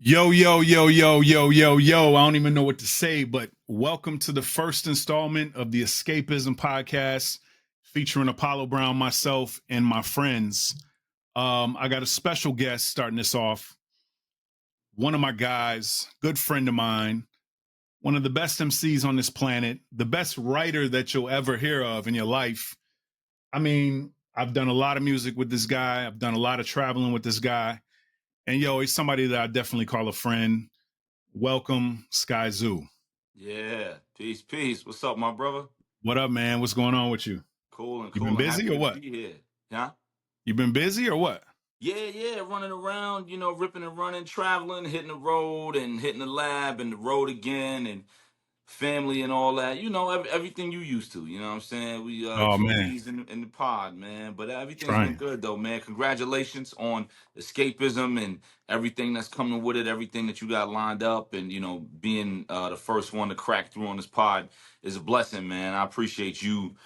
Yo, yo, yo, yo, yo, yo, yo. I don't even know what to say, but welcome to the first installment of the Escapism Podcast featuring Apollo Brown, myself, and my friends. I got a special guest starting this off. One of my guys, good friend of mine, one of the best MCs on this planet, the best writer that you'll ever hear of in your life. I mean, I've done a lot of music with this guy, I've done a lot of traveling with this guy. And yo, he's somebody that I definitely call a friend. Welcome, Skyzoo. Yeah, peace. What's up, my brother? What up, man? What's going on with you? Cool and You been cool and busy happy or to what? be here. Yeah? You been busy or what? Yeah, running around, ripping and running, traveling, hitting the road and hitting the lab and the road again and family and all that. Everything you used to, you know what I'm saying? We Oh two man, G's in the pod, man. But everything's been trying. good though, man. Congratulations on escapism and everything that's coming with it, everything that you got lined up, and being the first one to crack through on this pod is a blessing, man. I appreciate you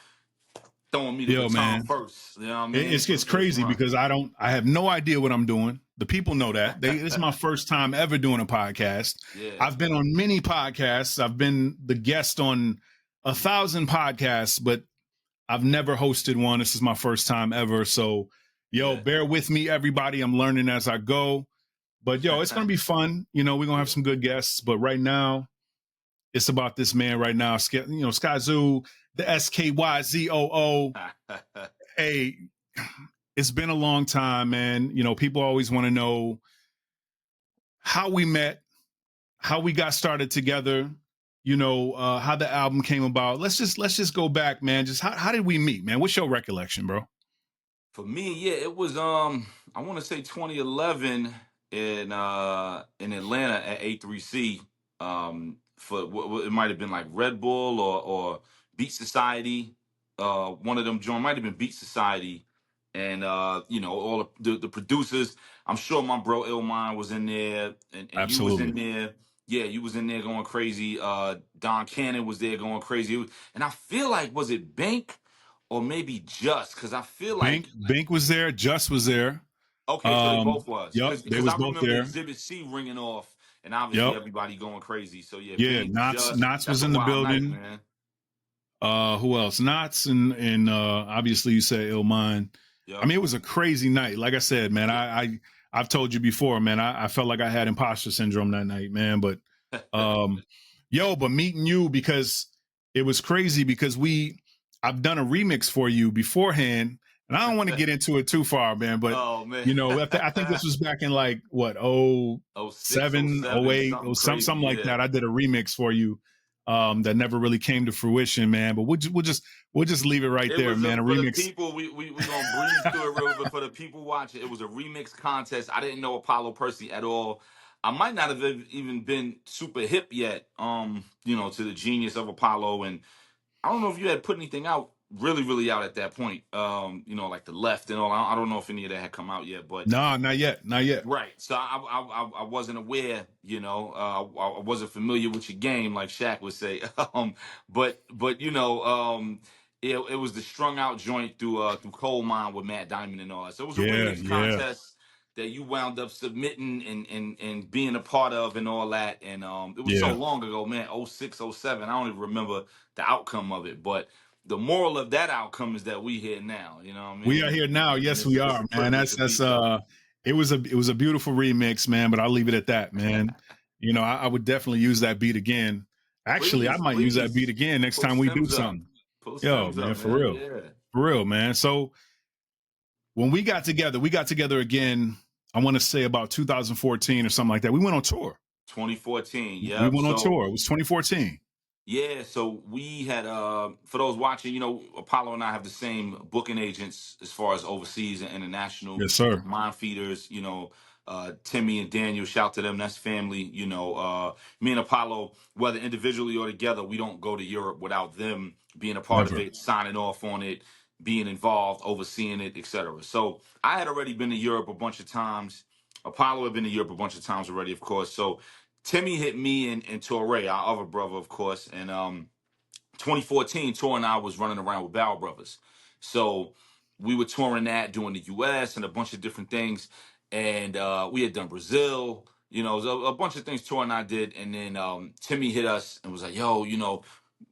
throwing me the Yo, baton man, first. You know what I it- mean? it's For it's the first crazy run. because I have no idea what I'm doing. The people know that. This is my first time ever doing a podcast. Yeah. I've been on many podcasts. I've been the guest on 1,000 podcasts, but I've never hosted one. This is my first time ever. So, yo, Yeah. bear with me, everybody. I'm learning as I go. But yo, it's gonna be fun. We're gonna have Yeah. some good guests. But right now, it's about this man right now. Skyzoo, the Skyzoo. Hey, it's been a long time, man. People always want to know how we met, how we got started together. How the album came about. Let's just go back, man. Just how did we meet, man? What's your recollection, bro? For me, yeah, it was I want to say 2011 in Atlanta at A3C. It might have been like Red Bull or Beat Society. One of them joint might have been Beat Society, and all the producers. I'm sure my bro Illmind was in there, and you was in Absolutely. there. Yeah, you was in there going crazy. Don Cannon was there going crazy, and I feel like, was it Bank or maybe Just? Because I feel like, Bink was there. Just was there. okay, so they both was, Yep, because they because was I both remember there. Exhibit C ringing off, and obviously Yep. everybody going crazy. So yeah, Yeah, Bink, Knots Just, Knots that's was a in the wild night, building. man. Who else? Knots and obviously you said Illmind. I Yep. mean, it was a crazy night. Like I said, man, I've told you before, man. I felt like I had imposter syndrome that night, man. But but meeting you, because it was crazy because I've done a remix for you beforehand, and I don't want to get into it too far, man. But Oh man. I think this was back in like what, oh Oh six, oh 07, oh seven, 08, something or something crazy. like Yeah. that. I did a remix for you that never really came to fruition, man. But we'll just leave it right It there, was man. A for the remix. people. We gonna breeze through it real, but for the people watching, it was a remix contest. I didn't know Apollo Percy at all. I might not have even been super hip yet, to the genius of Apollo. And I don't know if you had put anything out really out at that point. Like the left and all. I don't know if any of that had come out yet, but No, not yet, not yet. right. So I wasn't aware. I wasn't familiar with your game, like Shaq would say. But it was the strung out joint through Coal Mine with Matt Diamond and all that. So it was a Yeah, remix yeah, contest that you wound up submitting and being a part of and all that. And it was so yeah. long ago, man. 06, 07. I don't even remember the outcome of it, but the moral of that outcome is that we here now. You know what I We mean? are here now. And Yes, it's we it's are, a man. privilege to be here. It was a beautiful remix, man. But I'll leave it at that, man. I would definitely use that beat again. Actually, I Please, might use that beat please. again next time Post we do Tim's up. something. Post Yo, Tim's man, up, for man. real, Yeah. for real, man. So when we got together again. I want to say about 2014 or something like that. We went on tour. 2014. We Yep. went on So tour. It was 2014. yeah, so we had for those watching, Apollo and I have the same booking agents as far as overseas and international Yes, sir. mind feeders, Timmy and Daniel, shout to them, that's family. Me and Apollo, whether individually or together, we don't go to Europe without them being a part of Never. it, signing off on it, being involved, overseeing it, etc. So I had already been to Europe a bunch of times. Apollo had been to Europe a bunch of times already, of course. So Timmy hit me and Torre, our other brother, of course, and 2014, Tor and I was running around with Barrel Brothers. So we were touring that, doing the US and a bunch of different things. And we had done Brazil. You know, it was a bunch of things Tor and I did, and then Timmy hit us and was like, "Yo, you know,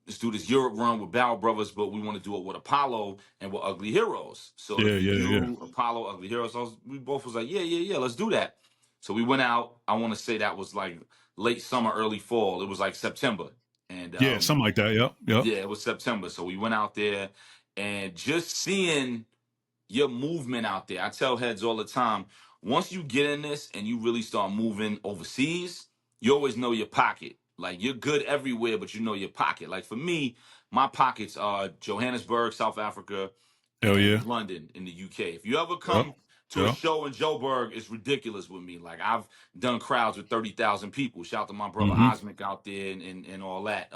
let's do this Europe run with Barrel Brothers, but we want to do it with Apollo and with Ugly Heroes. So if Yeah, you yeah, yeah. do Apollo, Ugly Heroes, we both was like, yeah, let's do that. So we went out. I want to say that was like late summer, early fall. It was like September, and Yeah, something like that. Yep, yep. yeah, it was September. So we went out there, and just seeing your movement out there. I tell heads all the time, once you get in this and you really start moving overseas, you always know your pocket. Like you're good everywhere, but you know your pocket. Like for me, my pockets are Johannesburg, South Africa, Hell and yeah. London in the UK. If you ever Yep, come to a yep. show in Joburg, it's ridiculous with me. Like I've done crowds with 30,000 people. Shout out to my brother Mm-hmm. Osmic out there and all that.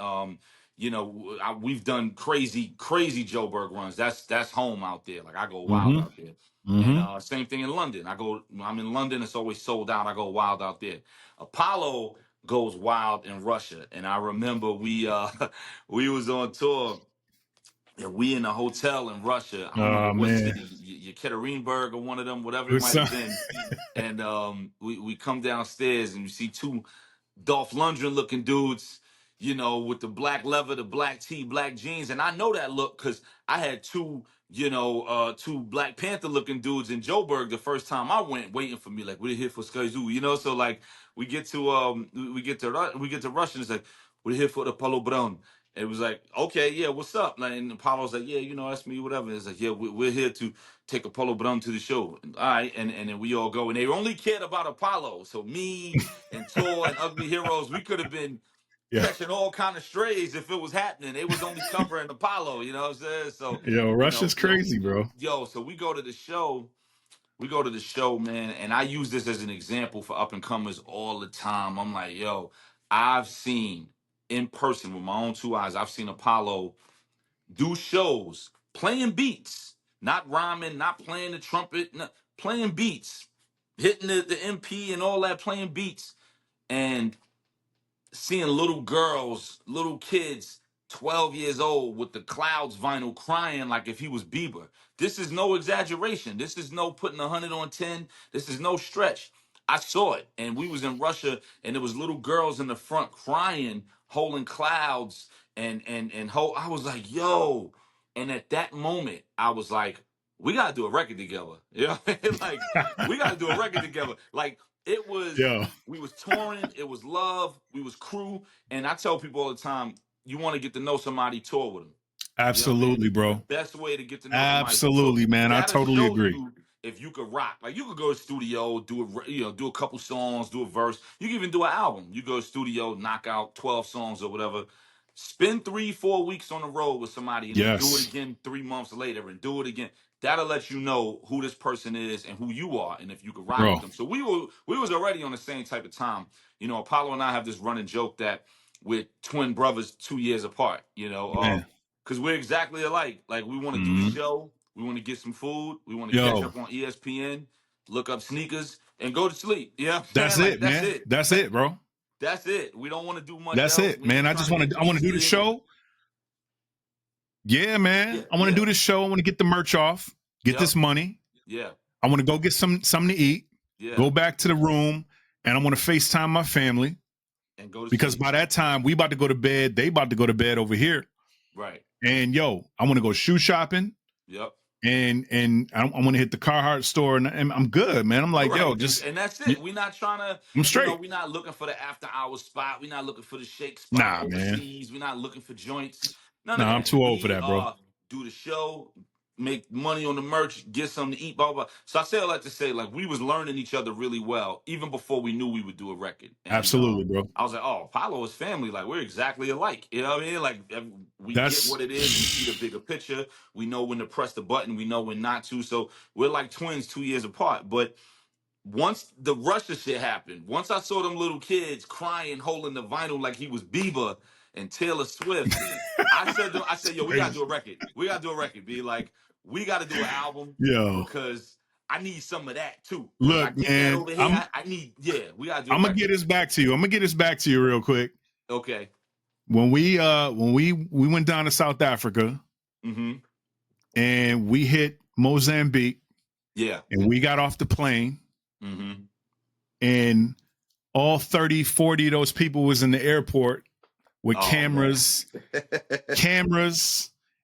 You know, we've done crazy Joburg runs. That's home out there. Like I go wild Mm-hmm. out there. And Mm-hmm. same thing in London. I'm in London. It's always sold out. I go wild out there. Apollo goes wild in Russia. And I remember we was on tour. And we in a hotel in Russia. I don't remember Oh what man. city, Yekaterinburg or one of them, whatever it Or might have some- been. And we come downstairs and you see two Dolph Lundgren looking dudes, you know, with the black leather, the black tee, black jeans. And I know that look because I had two Black Panther looking dudes in Joburg the first time I went, waiting for me, like, we're here for Skyzoo, you know? So like we get to Russia and it's like, we're here for the Palo Brown. It was like, okay, yeah, what's up? Like, and Apollo's like, yeah, you know, that's me, whatever. It's like, yeah, we're here to take Apollo Brown to the show. And, all right, and then we all go. And they only cared about Apollo. So me and Tor and Ugly Heroes, we could have been yeah. catching all kind of strays if it was happening. They was only covering Apollo, you know what I'm saying? So, Yo, Russia's crazy, bro. so we go to the show. We go to the show, man, and I use this as an example for up and comers all the time. I'm like, yo, I've seen in person with my own two eyes, I've seen Apollo do shows playing beats, not rhyming, not playing the trumpet, playing beats, hitting the MP and all that, playing beats. And seeing little girls, little kids, 12 years old with the Clouds vinyl crying like if he was Bieber. This is no exaggeration. This is no putting 100 on 10. This is no stretch. I saw it. And we was in Russia and there was little girls in the front crying, holding Clouds I was like, yo. And at that moment, I was like, we gotta do a record together. You know what I mean? Like, we gotta do a record together. Like, it was Yo, we was touring, it was love, we was crew, and I tell people all the time, you want to get to know somebody, tour with them. You know what I mean? absolutely, The bro. best way to get to know somebody is to tour. Absolutely, man. I That'll totally show agree. you if you could rock. Like you could go to studio, do a couple songs, do a verse. You can even do an album. You go to studio, knock out 12 songs or whatever. Spend 3-4 weeks on the road with somebody and then do it Yes, again 3 months later and do it again. That'll let you know who this person is and who you are and if you could rock with bro. them. So we was already on the same type of time. You know, Apollo and I have this running joke that we're twin brothers 2 years apart, Man. because we're exactly alike. Like we want to do the Mhm. show, we want to get some food, we want to catch Yo, up on ESPN, look up sneakers, and go to sleep. You know what I'm that's saying? Like it, that's man. it. That's it, bro. That's it. We don't want to do much That's else. it, We man. ain't I trying just to want get to. I want to do the twisted. show. Yeah, man. Yeah, I want to yeah. do this show. I want to get the merch off. Get Yep. this money. Yeah. I want to go get something to eat. Yeah. Go back to the room, and I want to FaceTime my family And go to because sleep. by that time we about to go to bed. They about to go to bed over here. Right. And yo, I want to go shoe shopping. Yep. And I want to hit the Carhartt store, and I'm good, man. I'm like, Right. yo, just and that's it. We're not trying to, I'm straight. we're not looking for the after hours spot. We're not looking for the shake Nah, spot man. overseas. We're not looking for joints. None of Nah, that. I'm too old for that, bro. Do the show, make money on the merch, get something to eat, blah, blah, blah. So I say all that to say, like, we was learning each other really well, even before we knew we would do a record. And, Absolutely, bro. I was like, oh, Apollo is family. Like, we're exactly alike. You know what I mean? Like, we That's get what it is. We see the bigger picture. We know when to press the button. We know when not to. So we're like twins 2 years apart. But once the Russia shit happened, once I saw them little kids crying, holding the vinyl like he was Bieber and Taylor Swift, I said, yo, we gotta do a record. We gotta do a record. Be like, we gotta do an album yo. because I need some of that too. Look, I get man, that over here. I need, we gotta do a I'm gonna record. get this back to you. I'm gonna get this back to you real quick. Okay. When we went down to South Africa Mm-hmm. and we hit Mozambique, Yeah. and we got off the plane, Mm-hmm. and all 30, 40 of those people was in the airport with cameras.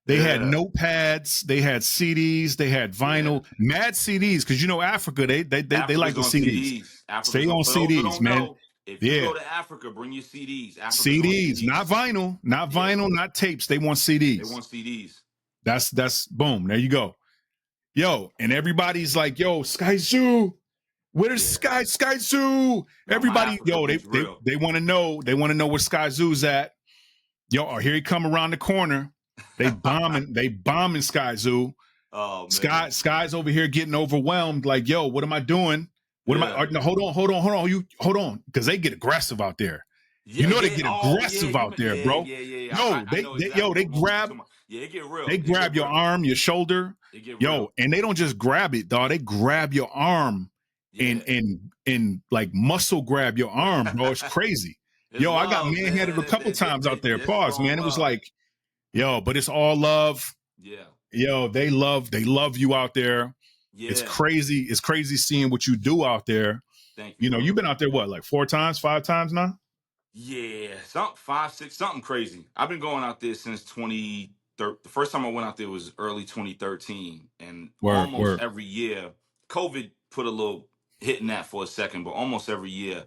They had notepads, they had CDs, they had vinyl, mad CDs, because you know Africa, they like the CDs. Stay on CDs, man. If you go to Africa, bring your CDs. CDs, not vinyl, not tapes. They want CDs. They want CDs. That's boom. There you go. Yo, and everybody's like, yo, Skyzoo. Where's Skyzoo? Everybody, yo, they want to know. They want to know where Skyzoo's at. Yo, here he come around the corner. They bombing Skyzoo. Oh man. Sky's over here getting overwhelmed. Like, yo, what am I doing? What am I? No, hold on. You hold on, because they get aggressive out there. You know they get aggressive out there, bro. No, they grab. Yeah, it get real. They grab your arm, your shoulder. Yo, and they don't just grab it, dog. They grab your arm and like muscle grab your arm, bro. It's crazy. Yo, I got manhandled a couple times out there. Pause, man. It was like, yo, but it's all love. Yeah. Yo, they love you out there. Yeah. It's crazy. It's crazy seeing what you do out there. Thank you. You know, you've been out there what, like 4 times, 5 times now? Yeah, 5, 6, something crazy. I've been going out there since 2013. The first time I went out there was early 2013, and almost every year, COVID put a little hit in that for a second, but almost every year,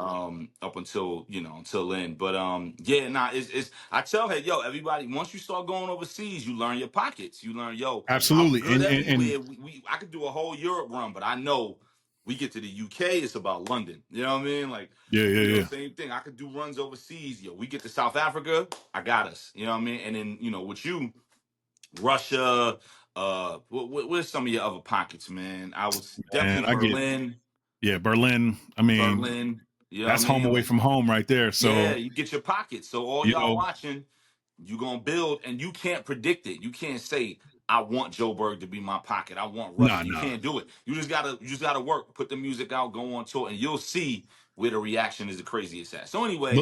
up until then. But it's I tell her, yo, everybody, once you start going overseas, you learn your pockets. You learn, yo, absolutely. I could do a whole Europe run, but I know we get to the UK, it's about London. You know what I mean? Like, same thing. I could do runs overseas. Yo, we get to South Africa, I got us. You know what I mean? And then, with you, Russia, where's some of your other pockets, man? I was definitely Berlin. Berlin. I mean, Berlin. That's home away from home right there. So yeah, you get your pockets. So all y'all watching, you gonna build, and you can't predict it. You can't say, I want Joe Berg to be my pocket. I want Russia. You can't do it. You just gotta work, put the music out, go on tour, and you'll see where the reaction is the craziest at. So anyway,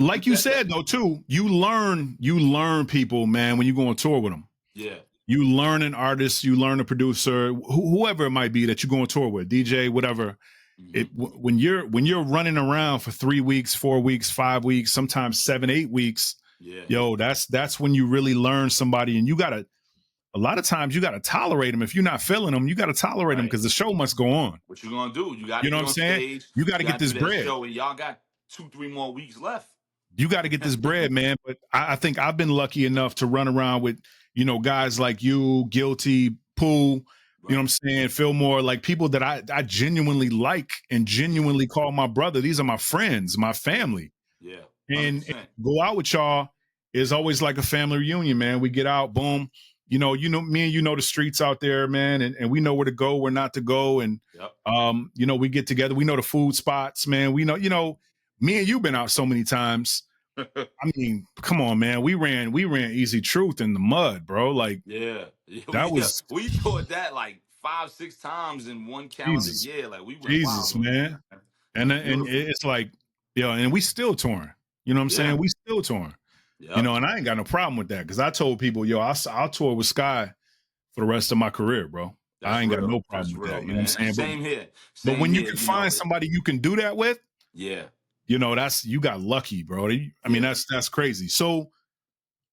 like you said though, too, you learn people, man, when you go on tour with them. Yeah. You learn an artist, you learn a producer, whoever it might be that you go on tour with, DJ, whatever. When you're running around for 3 weeks, 4 weeks, 5 weeks, sometimes 7, 8 weeks, yo, that's when you really learn somebody, and a lot of times you gotta tolerate them. If you're not feeling them, you gotta tolerate them, because the show must go on. What you gonna do? You got, you know what I'm saying? Stage, you gotta get this bread. Show, and y'all got 2-3 more weeks left. You got to get this bread, man. But I think I've been lucky enough to run around with, guys like you, Guilty, Pooh, you know what I'm saying, Fillmore, like people that I genuinely like and genuinely call my brother. These are my friends, my family. Yeah. And go out with y'all is always like a family reunion, man. We get out, boom. Me and the streets out there, man, and we know where to go, where not to go. And, we get together. We know the food spots, man. We know, me and you been out so many times. I mean, come on, man. We ran Easy Truth in the mud, bro. Like, we thought that like 5, 6 times in one calendar year. Like, we went Jesus, wild, man. And it's like, and we still touring. You know what I'm saying? We still touring. Yep. And I ain't got no problem with that, because I told people, I'll tour with Sky for the rest of my career, bro. I ain't got no problem with that. You know what I'm saying? Same here. But when you can find somebody you can do that with, that's, you got lucky, bro. I mean, that's crazy. So,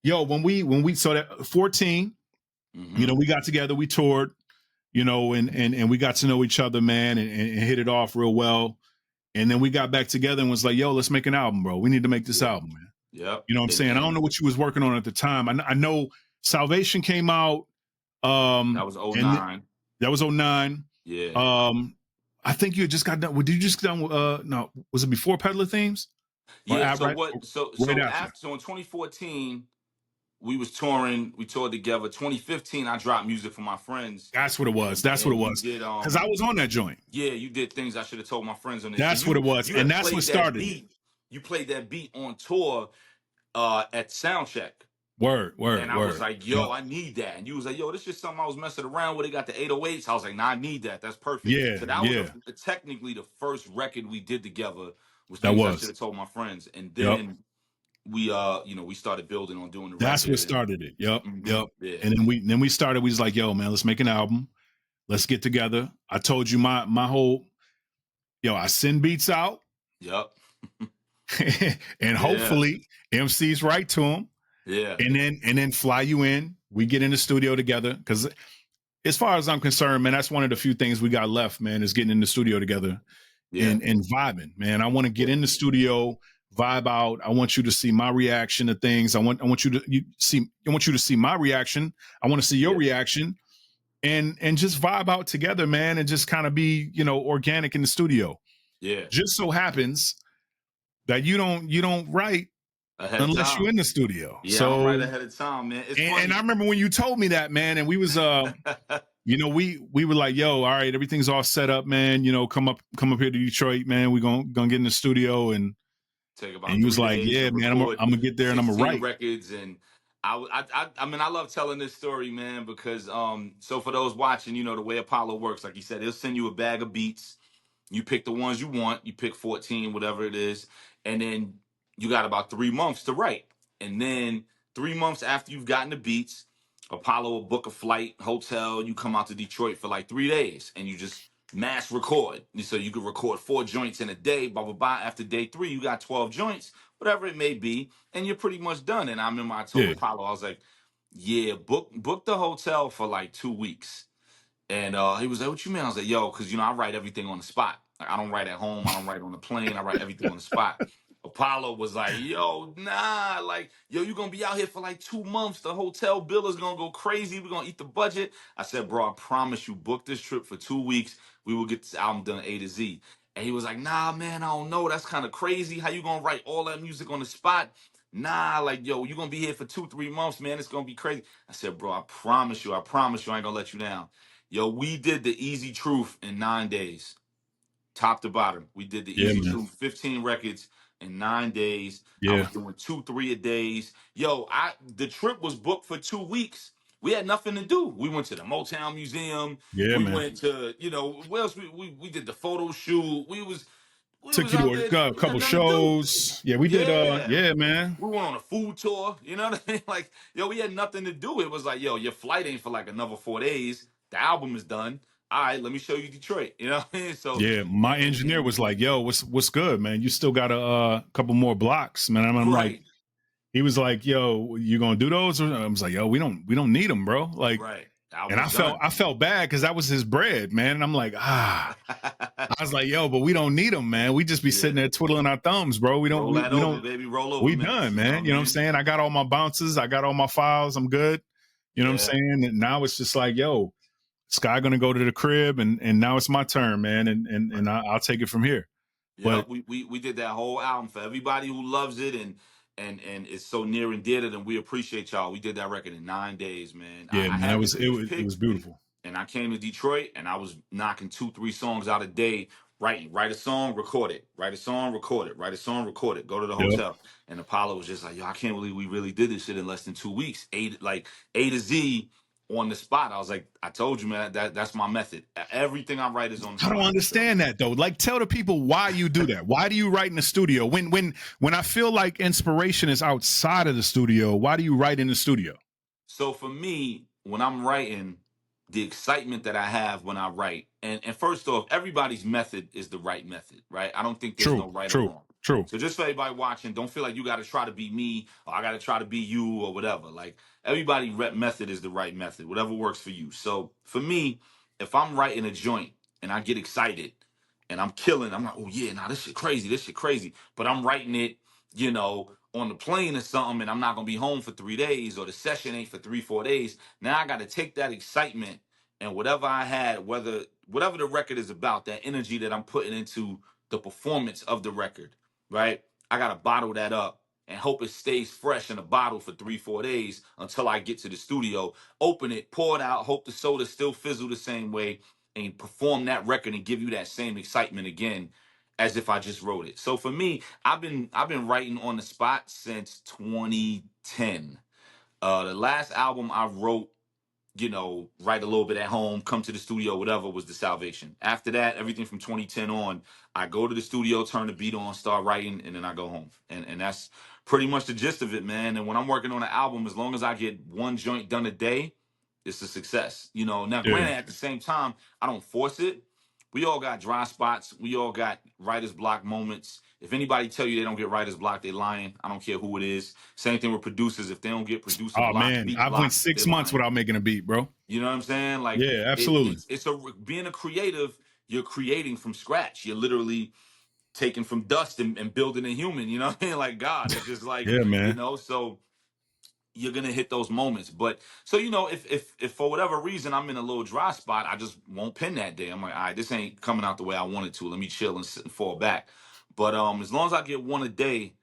when we so that 14, we got together, we toured, and we got to know each other, man, and hit it off real well. And then we got back together and was like, yo, let's make an album, bro. We need to make this album, man. Yeah. You know what I'm saying? I don't know what you was working on at the time. I know Salvation came out. That was 09. That was 09. Yeah. I think you just got done. Did you just done? No, was it before Peddler Themes? Yeah. So in 2014, we was touring. We toured together. 2015, I dropped music for my friends. That's what it was. Because I was on that joint. Yeah, you did things I should have told my friends on this. That's what it was, and that's what started it. You played that beat on tour at Soundcheck. Word. And I was like, yo, I need that. And you was like, yo, this is just something I was messing around with. It got the 808s. I was like, nah, I need that. That's perfect. Yeah. So that was technically the first record we did together. I should have told my friends. And then we started building on doing the record. That's what started it. Yep. Yeah. And then we started, we was like, yo, man, let's make an album. Let's get together. I told you my whole, I send beats out. Yep. And Yeah. hopefully MC's right to him, Yeah. and then fly you in. We get in the studio together, because as far as I'm concerned, man, that's one of the few things we got left, man, is getting in the studio together Yeah. and vibing, man. I want to get Yeah. in the studio, vibe out. I want you to see my reaction to things. I want you to see my reaction. I want to see your Yeah. reaction, and just vibe out together, man, and just kind of be, organic in the studio. Yeah. Just so happens that you don't write Ahead of unless you're time. in the studio. Yeah, I don't write So, ahead of time, man. It's and I funny. remember when you told me that, man, and we was we were like, yo, all right, everything's all set up, man. Come up here to Detroit, man. We gonna get in the studio, Take and about he was 3 like, days yeah, to man, I'm record gonna get there and I'm gonna 16 write. records. And I mean, I love telling this story, man, because so for those watching, the way Apollo works, like he said, he'll send you a bag of beats. You pick the ones you want. You pick 14, whatever it is, and then you got about 3 months to write. And then 3 months after you've gotten the beats, Apollo will book a flight, hotel. You come out to Detroit for like 3 days, and you just mass record. So you could record 4 joints in a day. Blah blah blah. After day 3, you got 12 joints, whatever it may be, and you're pretty much done. And I remember I told Yeah, Apollo, I was like, "Yeah, book the hotel for like 2 weeks." And he was like, "What you mean?" I was like, "Yo, because I write everything on the spot. Like, I don't write at home. I don't write on the plane. I write everything on the spot." Apollo was like, "Yo, nah, like, yo, you gonna be out here for like 2 months. The hotel bill is gonna go crazy. We're gonna eat the budget." I said, "Bro, I promise you, book this trip for 2 weeks. We will get this album done A to Z." And he was like, "Nah, man, I don't know. That's kind of crazy. How you gonna write all that music on the spot? Nah, like, yo, you gonna be here for 2, 3 months, man. It's gonna be crazy." I said, "Bro, I promise you, I ain't gonna let you down." Yo, we did the Easy Truth in 9 days, top to bottom. We did the yeah, Easy man, Truth, 15 records in 9 days. I yeah, was doing 2, 3 a days. Yo, the trip was booked for 2 weeks. We had nothing to do. We went to the Motown Museum. yeah, We man. went to, where else? We did the photo shoot. We Took was you out to there. a We had couple nothing to do. shows. Yeah, we did. Yeah. Yeah, man. We went on a food tour, you know what I mean? Like, yo, we had nothing to do. It was like, yo, your flight ain't for like another 4 days. The album is done. All right, let me show you Detroit. You know what I mean? So, Yeah, my engineer and was like, "Yo, what's good, man? You still got a couple more blocks, man." I'm like, right, he was like, "Yo, you gonna do those?" I was like, "Yo, we don't need them, bro." Like, right. The and album I is felt done. I felt bad because that was his bread, man. And I'm like, I was like, "Yo, but we don't need them, man. We just be Yeah. sitting there twiddling our thumbs, bro. We don't Roll that we over, don't baby. Roll over we minutes. done, You know what man. I You know what I'm mean? saying? I got all my bounces, I got all my files, I'm good. You know what I'm Yeah. saying? And now it's just like, yo, Sky gonna go to the crib, and now it's my turn, man, and I'll take it from here. Yeah, But we did that whole album for everybody who loves it and it's so near and dear to them. We appreciate y'all. We did that record in 9 days, man. yeah, I man, it had the was it beats was it was picked, beautiful. and I came to Detroit and I was knocking 2, 3 songs out a day, writing. Write a song, record it. Write a song, record it. Write a song, record it. Go to the Yep. hotel. And Apollo was just like, yo, I can't believe we really did this shit in less than 2 weeks. A to Z on the spot. I was like, I told you, man, that's my method. Everything I write is on the I don't spot. So understand that though. Like, tell the people why you do that. Why do you write in the studio? When I feel like inspiration is outside of the studio, why do you write in the studio? So for me, when I'm writing, the excitement that I have when I write, and first off, everybody's method is the right method, right? I don't think there's True, no right or true, wrong. true. So just for everybody watching, don't feel like you got to try to be me or I got to try to be you or whatever. Like everybody rep method is the right method, whatever works for you. So for me, if I'm writing a joint and I get excited and I'm killing, I'm like, oh yeah, nah, this shit crazy. But I'm writing it, on the plane or something, and I'm not gonna be home for 3 days, or the session ain't for 3, 4 days. Now I got to take that excitement and whatever I had, whatever the record is about, that energy that I'm putting into the performance of the record, right? I gotta bottle that up and hope it stays fresh in a bottle for 3, 4 days until I get to the studio, open it, pour it out, hope the soda still fizzle the same way, and perform that record and give you that same excitement again as if I just wrote it. So for me, I've been writing on the spot since 2010. The last album I wrote, write a little bit at home, come to the studio, whatever, was The Salvation. After that, everything from 2010 on, I go to the studio, turn the beat on, start writing, and then I go home. And that's pretty much the gist of it, man. And when I'm working on an album, as long as I get one joint done a day, it's a success. Now, Yeah. granted, at the same time, I don't force it. we all got dry spots. We all got writer's block moments. If anybody tell you they don't get writer's block, they lying. I don't care who it is. Same thing with producers. If they don't get producer Oh block, man, beat I've went block, they 6 months lying. without making a beat, bro. You know what I'm saying? Like Yeah, absolutely. it's a being a creative. You're creating from scratch. You're literally taking from dust and building a human. You know what I mean? Like God, it's just like Yeah, man. So you're gonna hit those moments. But so if for whatever reason I'm in a little dry spot, I just won't pin that day. I'm like, all right, this ain't coming out the way I wanted to. Let me chill and sit and fall back. But as long as I get one a day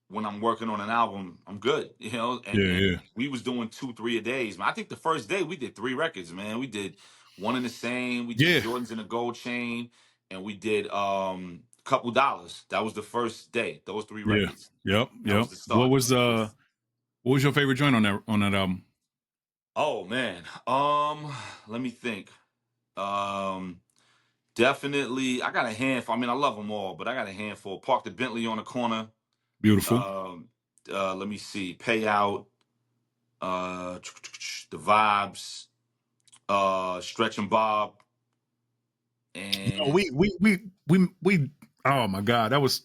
when I'm working on an album, I'm good. Yeah, And yeah. we was doing 2-3 a days. Man, I think the first day we did 3 records, man. We did One in the Same, we did Yeah. Jordans in a Gold Chain, and we did Couple Dollars. That was the first day. Those 3 Yeah. records. Yep. That was the What start. was your favorite joint on that album? Oh man. Let me think. Definitely I got a handful. I mean, I love them all, but I got a handful. Park the Bentley on the corner. Beautiful. Let me see. Payout, the Vibes, Stretch and Bob, and We oh my God, that was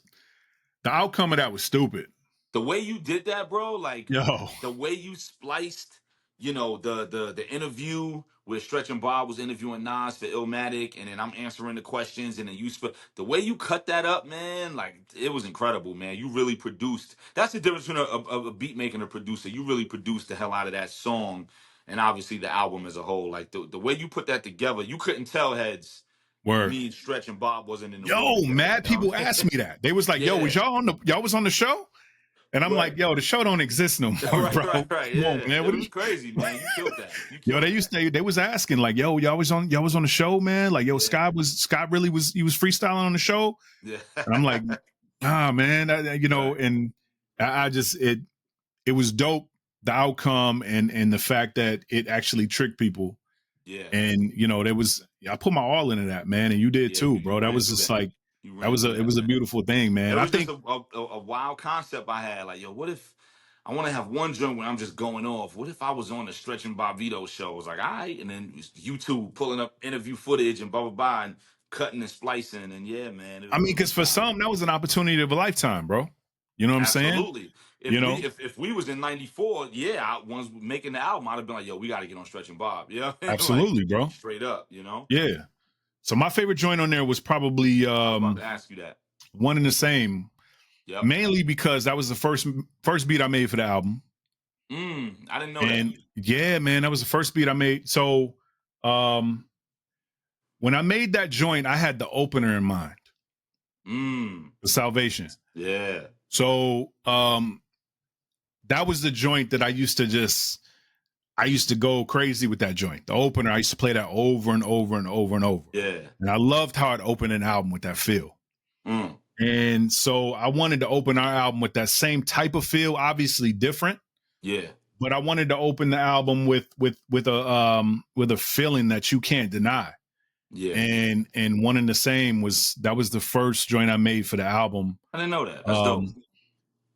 the outcome of that was stupid. the way you did that, bro, like Yo. the way you spliced, the interview where Stretch and Bob was interviewing Nas for Illmatic, and then I'm answering the questions, and then the way you cut that up, man, like it was incredible, man. You really produced. That's the difference between a beat maker and a producer. You really produced the hell out of that song, and obviously the album as a whole. Like the way you put that together, you couldn't tell heads. Word. Me and Stretch and Bob wasn't in the room Yo, together, mad people asked me that. They was like, "Yo, Yeah. was y'all was on the show?" And I'm like, "Yo, the show don't exist no more, Right, bro." right. Come Yeah, on, man. it was crazy, man. You killed that. Yo, they was asking like, "Yo, y'all was on the show, man." Like, "Yo, Yeah. Scott really was freestyling on the show?" Yeah. And I'm like, "Ah, man, Right. and I just it was dope, the outcome and the fact that it actually tricked people. Yeah. And I put my all into that, man, and you did Yeah, too, you bro. That ran was through just that. like You it ran through that, was a man. beautiful thing, man. It I was think just a wild concept I had. Like, yo, what if I want to have one joint where I'm just going off? What if I was on the Stretch and Bobito show? I was like, all right, and then YouTube pulling up interview footage and blah blah blah and cutting and splicing, and yeah, man. I mean, it was because for wild. some that was an opportunity of a lifetime, bro. You know what I'm saying? Absolutely. You know, If we was in '94, yeah, once making the album, I'd have been like, yo, we got to get on Stretch and Bob. Yeah, like absolutely, bro. straight up, Yeah. So my favorite joint on there was probably I was about to ask you that. One in the Same. Yep. Mainly because that was the first beat I made for the album. I didn't know And that. yeah, man, that was the first beat I made. So when I made that joint, I had the opener in mind. The Salvation. Yeah. So that was the joint that I used to go crazy with that joint. The opener, I used to play that over and over and over and over. Yeah. And I loved how it opened an album with that feel. And so I wanted to open our album with that same type of feel, obviously different. Yeah. But I wanted to open the album with a feeling that you can't deny. Yeah. And One in the Same was the first joint I made for the album. I didn't know that. That's dope.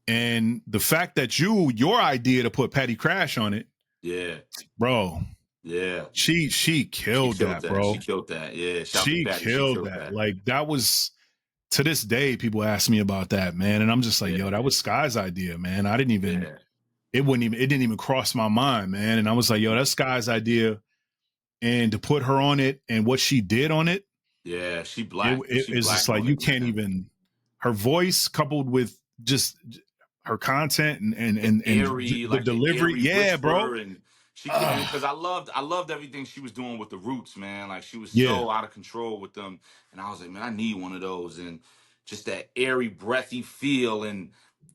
And the fact that your idea to put Patty Crash on it, yeah, bro, yeah, she killed that, bro. She killed that. Yeah, she killed that. Like that was, to this day, people ask me about that, man, and I'm just like, yo, that was Sky's idea, man. I didn't even, it didn't even cross my mind, man. And I was like, yo, that's Sky's idea, and to put her on it and what she did on it, yeah, she black. It's just like you can't even. Her voice coupled with just her content and airy, the delivery, yeah, bro. And she, because I loved everything she was doing with the Roots, man. Like she was so out of control with them, and I was like, man, I need one of those, and just that airy, breathy feel, and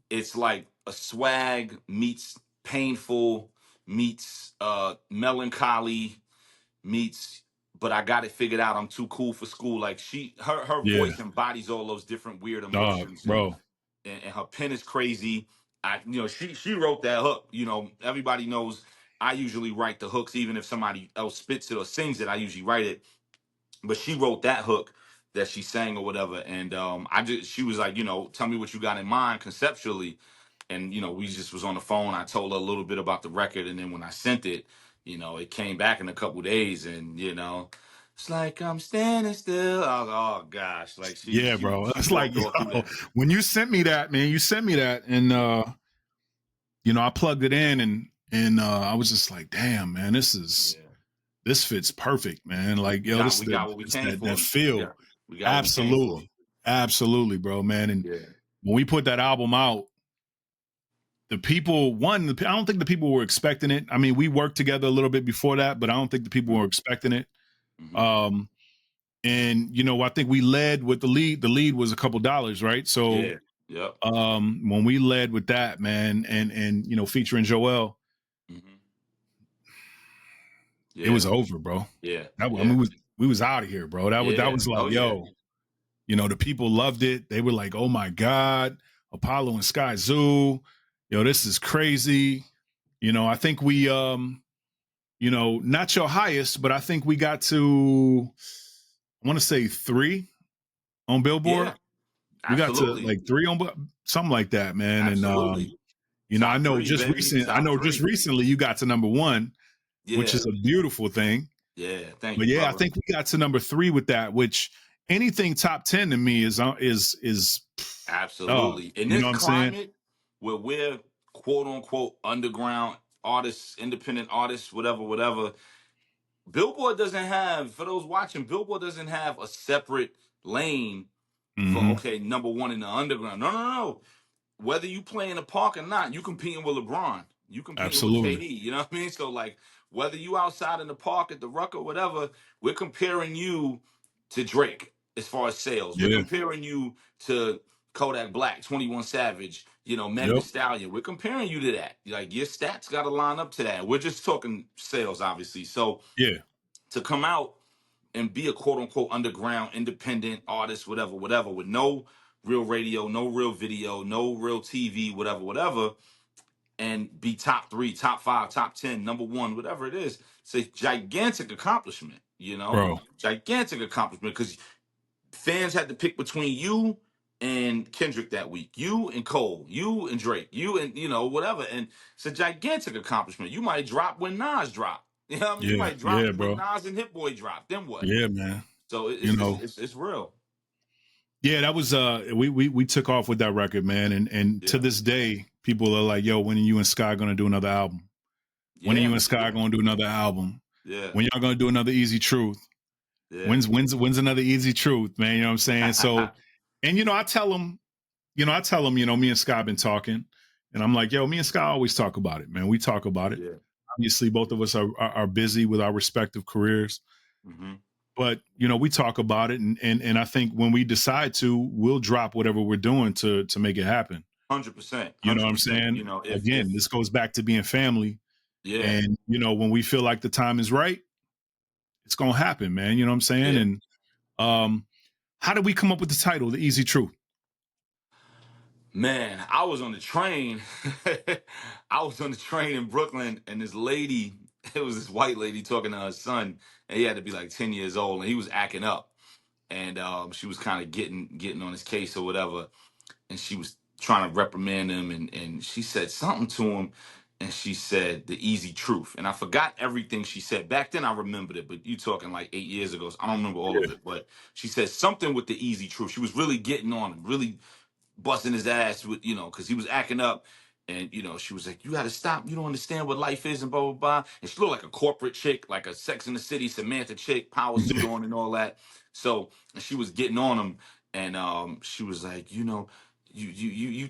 it's like a swag meets painful meets melancholy meets. But I got it figured out. I'm too cool for school. Like her voice embodies all those different weird emotions, bro. And her pen is crazy. She wrote that hook. Everybody knows I usually write the hooks, even if somebody else spits it or sings it. I usually write it, but she wrote that hook that she sang or whatever. And she was like, tell me what you got in mind conceptually. And we just was on the phone. I told her a little bit about the record, and then when I sent it, it came back in a couple days, and It's like I'm standing still. I was like, oh gosh, like Yeah, bro. she It's like, walked all through yo, that. when you sent me that, man, and I plugged it in and I was just like, damn, man, Yeah, this fits perfect, man. Like, yo, we got what we this came that for. feel. We got what we came for. Absolutely, bro, man. And Yeah, when we put that album out, I don't think the people were expecting it. I mean, we worked together a little bit before that, but I don't think the people were expecting it. mm-hmm. And I think we led with the lead. The lead was a couple dollars, right? So, Yeah, yep. When we led with that, man, and featuring Joel, Mm-hmm. it Yeah, was over, bro. yeah, I yeah, mean, we was out of here, bro. That yeah. was like, Oh yeah. yo, the people loved it. They were like, oh my God, Apollo and Skyzoo, this is crazy. I think we, not your highest, but I think we got to, I want to say 3 on Billboard. Yeah, We got to absolutely. like 3 on something like that, man. Absolutely. And I Top know three, baby. Top just three. recently you got to number 1, which Yeah. is a beautiful thing. Yeah. Thank But you, yeah, I brother. think we got to number 3 with that, which anything top 10 to me is Absolutely. In you this know what I'm saying? climate where we're quote unquote underground artists, independent artists, whatever, Billboard doesn't have, for those watching, Billboard doesn't have a separate lane for, Mm-hmm. okay, number 1 in the underground. No. Whether you play in the park or not, you competing with LeBron. You competing with Absolutely. KD. You know what I mean? So like, whether you outside in the park at the Ruck or whatever, we're comparing you to Drake as far as sales. We're Yeah. comparing you to Kodak Black, 21 Savage, Meg Thee Yep. Stallion. We're comparing you to that. Like your stats got to line up to that. We're just talking sales, obviously. So Yeah. to come out and be a quote unquote underground independent artist, whatever, with no real radio, no real video, no real TV, whatever, and be top 3, top 5, top 10, number 1, whatever it is. It's a gigantic accomplishment, Bro. gigantic accomplishment because fans had to pick between you and Kendrick that week, you and Cole, you and Drake, you and whatever, and it's a gigantic accomplishment. You might drop when Nas dropped. You know what I mean? You Yeah. might drop Yeah, when bro. Nas and Hit Boy drop. Then what? Yeah, man. So it's real. Yeah, that was we took off with that record, man, and to this day, people are like, "Yo, when are you and Sky gonna do another album? When are you and Sky gonna do another album? Yeah. When y'all gonna do another Easy Truth? Yeah. When's another Easy Truth, man? You know what I'm saying? So, and I tell them, me and Sky been talking, and I'm like, yo, me and Sky always talk about it, man. We talk about it. Yeah. Obviously, both of us are busy with our respective careers. Mm-hmm. But we talk about it, and I think when we decide to, we'll drop whatever we're doing to make it happen. 100%. You know what I'm saying? Again, this goes back to being family. Yeah. And when we feel like the time is right, it's gonna happen, man. You know what I'm saying? Yeah. And how did we come up with the title, The Easy Truth? Man, I was on the train. I was on the train in Brooklyn, and this lady, it was this white lady talking to her son, and he had to be like 10 years old, and he was acting up. And she was kind of getting on his case or whatever. And she was trying to reprimand him, and she said something to him, and she said the easy truth. And I forgot everything she said. Back then I remembered it, but you talking like 8 years ago, so I don't remember all of it. But she said something with the easy truth. She was really getting on him, really busting his ass with, because he was acting up. And, she was like, you got to stop. You don't understand what life is and blah, blah, blah. And she looked like a corporate chick, like a Sex in the City, Samantha chick, power suit on and all that. So and she was getting on him. And she was like, you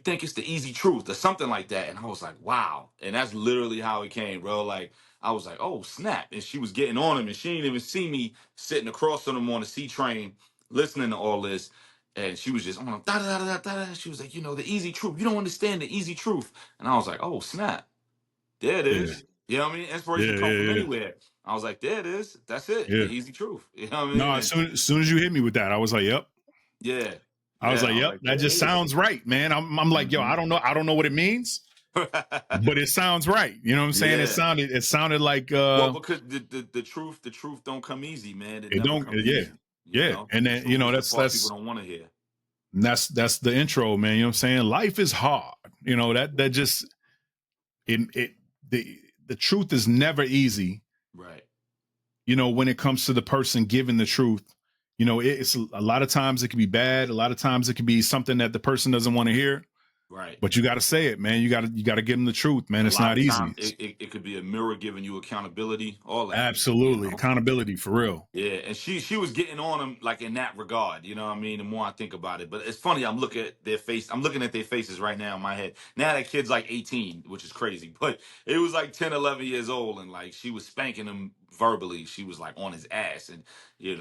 think it's the easy truth or something like that. And I was like, wow. And that's literally how it came, bro. Like, I was like, oh, snap. And she was getting on him. And she didn't even see me sitting across from him on the C train listening to all this. And she was just on da da da da da. She was like, the easy truth. You don't understand the easy truth. And I was like, oh snap, there it is. Yeah. You know what I mean? Inspiration come from anywhere. I was like, there it is. That's it. The Yeah. easy truth. You know what I mean? No, as soon as you hit me with that, I was like, yep. Yeah. I was like, yep, that just sounds right, man. I'm like, yo, I don't know what it means, but it sounds right. You know what I'm saying? Yeah. It sounded like well, because the truth don't come easy, man. It never don't comes yeah. easy. Yeah. And then, the part people don't want to hear. That's the intro, man. You know what I'm saying? Life is hard. That just the truth is never easy. Right. when it comes to the person giving the truth, it's a lot of times it can be bad. A lot of times it can be something that the person doesn't want to hear, Right. but you got to say it, man. You got to give them the truth, man. A It's lot not of easy. time it could be a mirror giving you accountability, all that. Absolutely. Accountability for real. Yeah, and she was getting on him like in that regard, you know what I mean? The more I think about it. But it's funny, I'm looking at their faces right now in my head. Now that kid's like 18, which is crazy. But it was like 10, 11 years old, and like she was spanking him verbally. She was like on his ass. And yeah,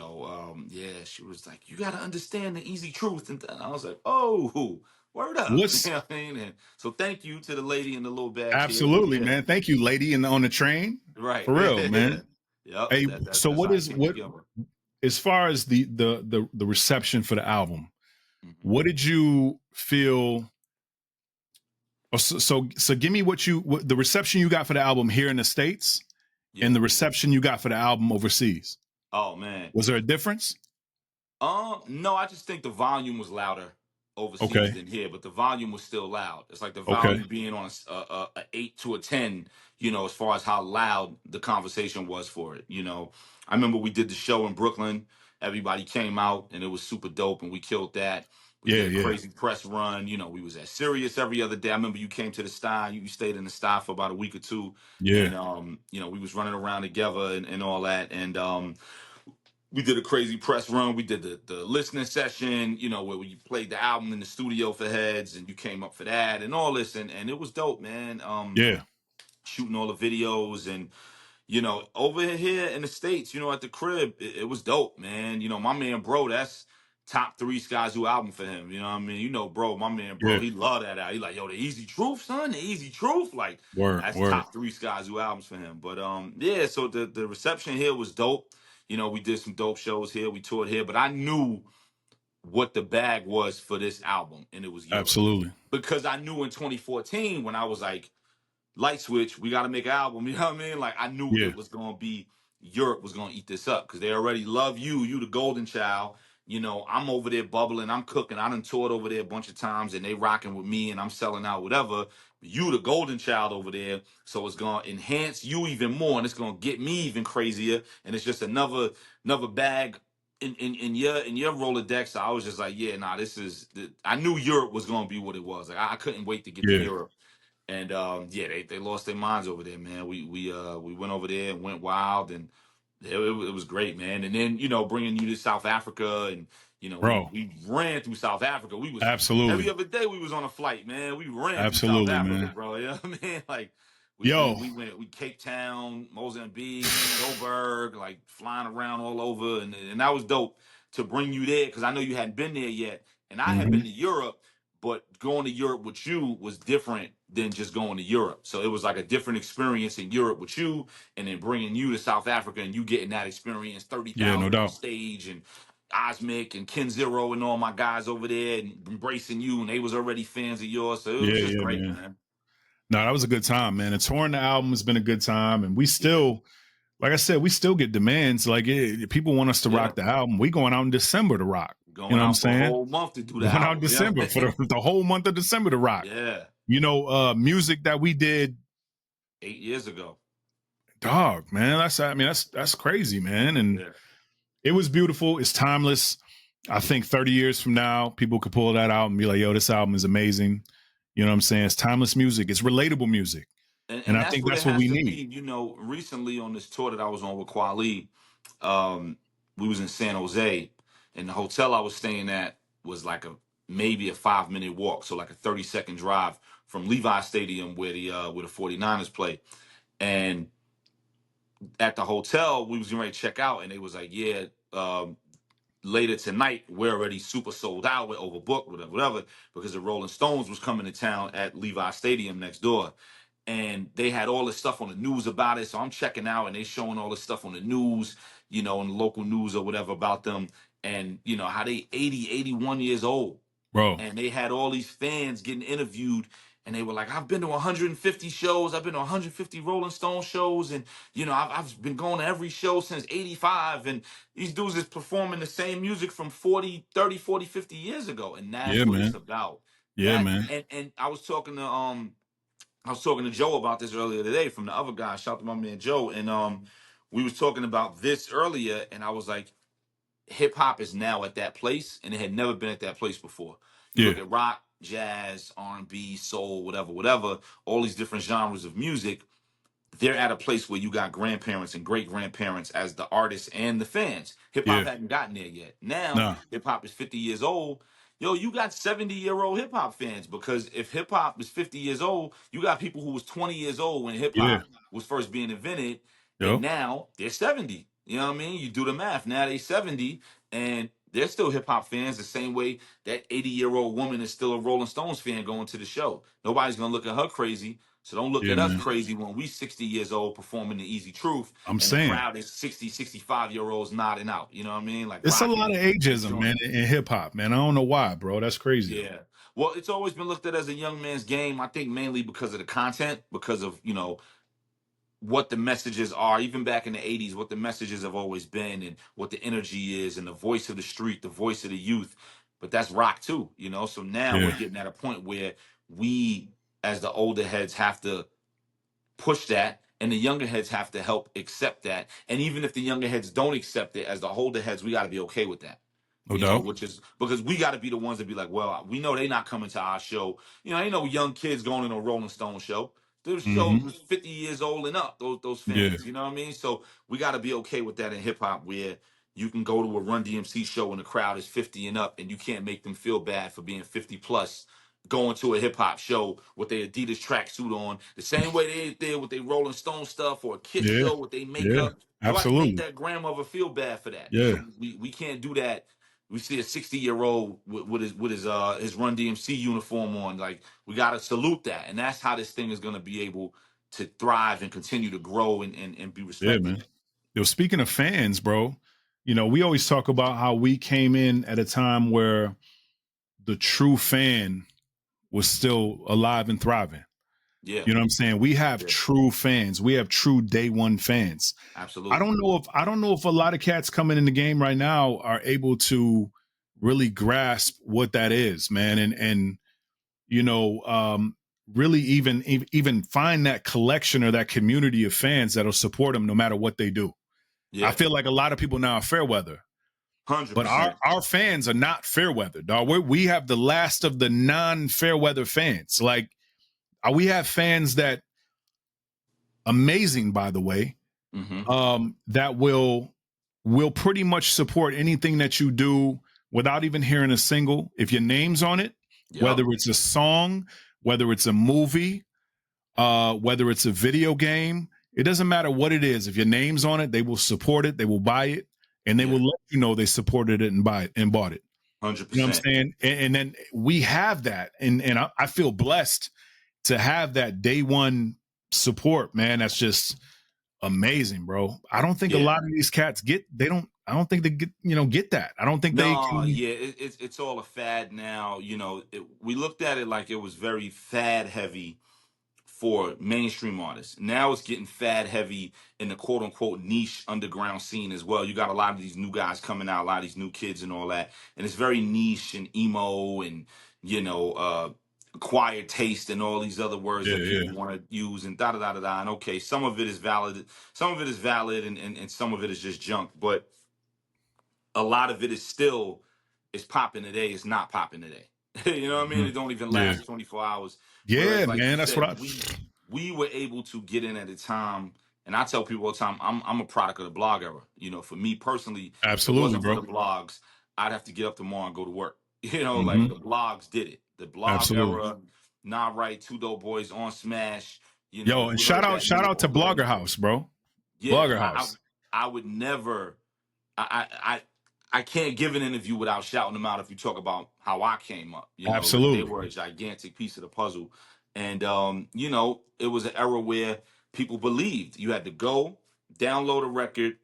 she was like, you gotta understand the easy truth. And I was like, oh, word up. You know what I mean? And so thank you to the lady in the little bag absolutely, chair. man. Thank you, lady, on the train. Right. For real, man. Yep. Hey, so That's how it came what together. as far as the reception for the album, Mhm. what did you feel? So give me what the reception you got for the album here in the States and the reception you got for the album overseas. Oh man, was there a difference? No, I just think the volume was louder overseas than here, but the volume was still loud. It's like the volume being on a 8 to a 10, as far as how loud the conversation was for it. I remember we did the show in Brooklyn. Everybody came out and it was super dope, and we killed that. We did a crazy press run. We was at Sirius every other day. I remember you came to the Star. You stayed in the Star for about a week or two. Yeah. And we was running around together and all that. And we did a crazy press run. We did the listening session, where we played the album in the studio for Heads, and you came up for that and all this, and it was dope, man. Shooting all the videos, and over here in the States, at the crib, it was dope, man. My man Bro, that's top 3 Skyzoo album for him. You know what I mean? Bro, my man Bro, he loved that album. He like, yo, the Easy Truth, son, the Easy Truth. Like, that's top 3 Skyzoo albums for him. But yeah, so the reception here was dope. We did some dope shows here. We toured here, but I knew what the bag was for this album, and it was Europe. Absolutely. Because I knew in 2014 when I was like, light switch, we got to make an album. You know what I mean? Like, I knew it was going to be Europe was going to eat this up because they already love you the golden child. I'm over there bubbling, I'm cooking. I done toured over there a bunch of times, and they rocking with me, and I'm selling out whatever. You the golden child over there, so it's going to enhance you even more, and it's going to get me even crazier, and it's just another bag in your Rolodex. So I was just like, yeah, nah, I knew Europe was going to be what it was. Like, I couldn't wait to get to Europe. And yeah, they lost their minds over there, man. We went over there and went wild, and it was great, man. And then bringing you to South Africa, and we ran through South Africa. We was every other day we was on a flight, man. We ran through South Africa, man. Bro. You know what I mean? Like we Cape Town, Mozambique, Joburg, like flying around all over, and that was dope to bring you there because I know you hadn't been there yet, and I had been to Europe. But going to Europe with you was different than just going to Europe. So it was like a different experience in Europe with you, and then bringing you to South Africa and you getting that experience, 30,000 on stage, and Osmic and Ken Zero and all my guys over there and embracing you, and they was already fans of yours. So it was just great, man. No, that was a good time, man. And touring the album has been a good time, and we still, like I said, we still get demands. Like people want us to rock the album. We going out in December to rock. Going out for a whole month to do that. Going out in December for the whole month of December to rock. Yeah. Music that we did 8 years ago. Dog, man. That's crazy, man. And it was beautiful. It's timeless. I think 30 years from now, people could pull that out and be like, yo, this album is amazing. You know what I'm saying? It's timeless music. It's relatable music. And I think that's what we need. Recently on this tour that I was on with Kweli, we was in San Jose, and the hotel I was staying at was like maybe a 5-minute walk, so like a 30-second drive from Levi Stadium where the 49ers play. And at the hotel, we was getting ready to check out, and they was like, yeah, later tonight, we're already super sold out, we're overbooked, whatever, because the Rolling Stones was coming to town at Levi Stadium next door. And they had all this stuff on the news about it. So I'm checking out, and they showing all this stuff on the news, in the local news or whatever about them. And, how they 80, 81 years old. Bro. And they had all these fans getting interviewed. And they were like, I've been to 150 shows. I've been to 150 Rolling Stone shows. And, I've been going to every show since 85. And these dudes is performing the same music from 30, 40, 50 years ago. And that's what it's about. Man. And I was talking to Joe about this earlier today from the other guy. Shout out to my man Joe. And we was talking about this earlier, and I was like, hip hop is now at that place, and it had never been at that place before. You Yeah. look at rock, jazz, R&B, soul, whatever, all these different genres of music. They're at a place where you got grandparents and great grandparents as the artists and the fans. Hip hop Yeah. hadn't gotten there yet. Now Nah. hip hop is 50 years old. Yo, you got 70-year-old hip hop fans, because if hip hop is 50 years old, you got people who was 20 years old when hip Yeah. hop was first being invented, and Yo. now they're 70. You know what I mean? You do the math. Now they 70, and they're still hip hop fans the same way that 80-year-old woman is still a Rolling Stones fan going to the show. Nobody's gonna look at her crazy. So don't look Yeah, at us man. crazy when we 60 years old performing the Easy Truth, I'm and the saying crowd is 60, 65-year-olds nodding out. You know what I mean? Like it's a lot rocking of the ageism, man, joint. in hip hop, man. I don't know why, bro. That's crazy though. Yeah. Well, it's always been looked at as a young man's game, I think mainly because of the content, because of, what the messages are, even back in the 80s, what the messages have always been, and what the energy is, and the voice of the street, the voice of the youth. But that's rock too, So now we're Yeah. getting at a point where we, as the older heads, have to push that, and the younger heads have to help accept that. And even if the younger heads don't accept it, as the older heads, we got to be okay with that. No doubt. Which is because we got to be the ones that be like, well, we know they not coming to our show. Ain't no young kids going to a Rolling Stone show. The show Mm-hmm. was 50 years old and up, those Yeah. fans. You know what I mean? So we got to be okay with that in hip hop, where you can go to a Run DMC show and the crowd is 50 and up, and you can't make them feel bad for being 50 plus, going to a hip hop show with their Adidas tracksuit on, the same way they did with their Rolling Stone stuff, or a Kiss Yeah. show with their Yeah. makeup. You have to make Absolutely. that grandmother feel bad for that. Yeah. So we can't do that. We see a 60-year-old with his Run DMC uniform on. Like, we gotta salute that, and that's how this thing is gonna be able to thrive and continue to grow and be Yeah, respected. man. Yo, speaking of fans, bro, we always talk about how we came in at a time where the true fan was still alive and thriving. Yeah, You know what I'm saying? We have yeah, true fans. We have true day one fans. absolutely. I don't know if a lot of cats coming in the game right now are able to really grasp what that is, man, and really even find that collection or that community of fans that'll support them no matter what they do. I Yeah, feel like a lot of people now are fair weather, but 100%. our fans are not fair weather, dog. We have the last of the non-fair weather fans. Like, we have fans that, amazing, by the way, that will pretty much support anything that you do without even hearing a single. If your name's on it, Yep. whether it's a song, whether it's a movie, whether it's a video game, it doesn't matter what it is. If your name's on it, they will support it, they will buy it, and they will let you know they supported it and buy it and bought it. 100%. You know what I'm saying? And then we have that, and I feel blessed to have that day one support, man. That's just amazing, bro. I don't think a lot of these cats I don't think they get that. I don't think they can. It's all a fad now. We looked at it like it was very fad heavy for mainstream artists. Now it's getting fad heavy in the quote unquote niche underground scene as well. You got a lot of these new guys coming out, a lot of these new kids and all that. And it's very niche and emo and, acquired taste and all these other words that people want to use, and da da da da da. And okay, some of it is valid, and some of it is just junk. But a lot of it is popping today. It's not popping today. You know what I mean? It don't even last 24 hours. Yeah, Whereas, like man. you That's said, what we were able to get in at a time, and I tell people all the time, I'm a product of the blog era. For me personally, absolutely, if it wasn't bro. for the blogs, I'd have to get up tomorrow and go to work. Mm-hmm. Like the blogs did it. The blog Absolutely. era, Nah Right, Two Dope Boys, On Smash. Yo, and shout out to Blogger House, bro. Yeah, Blogger House. I would never. I can't give an interview without shouting them out if you talk about how I came up. Absolutely. They were a gigantic piece of the puzzle. And, it was an era where people believed you had to go, download a record,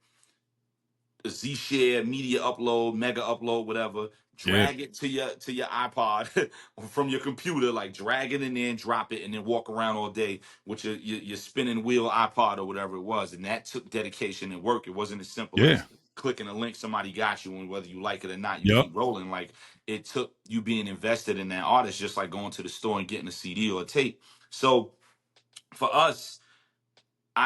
a Z-Share, media upload, mega upload, whatever, drag it to your iPod from your computer, like drag it in there and drop it, and then walk around all day with your spinning wheel iPod or whatever it was. And that took dedication and work. It wasn't as simple as clicking a link somebody got you, and whether you like it or not, you keep rolling. Like, it took you being invested in that artist, just like going to the store and getting a CD or a tape. So for us,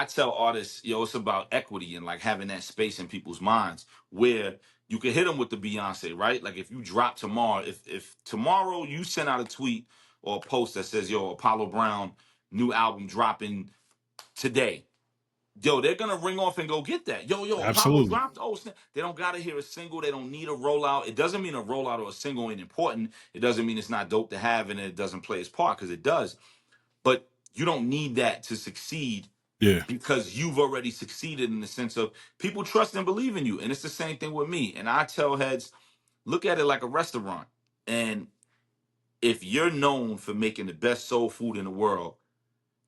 I tell artists, yo, it's about equity and like having that space in people's minds where you can hit them with the Beyonce, right? Like if you drop tomorrow, if tomorrow you send out a tweet or a post that says, yo, Apollo Brown new album dropping today, yo, they're gonna ring off and go get that. Yo, Apollo Absolutely. dropped. Oh, snap. They don't gotta hear a single. They don't need a rollout. It doesn't mean a rollout or a single ain't important. It doesn't mean it's not dope to have and it doesn't play its part because it does. But you don't need that to succeed Yeah. because you've already succeeded in the sense of people trust and believe in you. And it's the same thing with me. And I tell heads, look at it like a restaurant. And if you're known for making the best soul food in the world,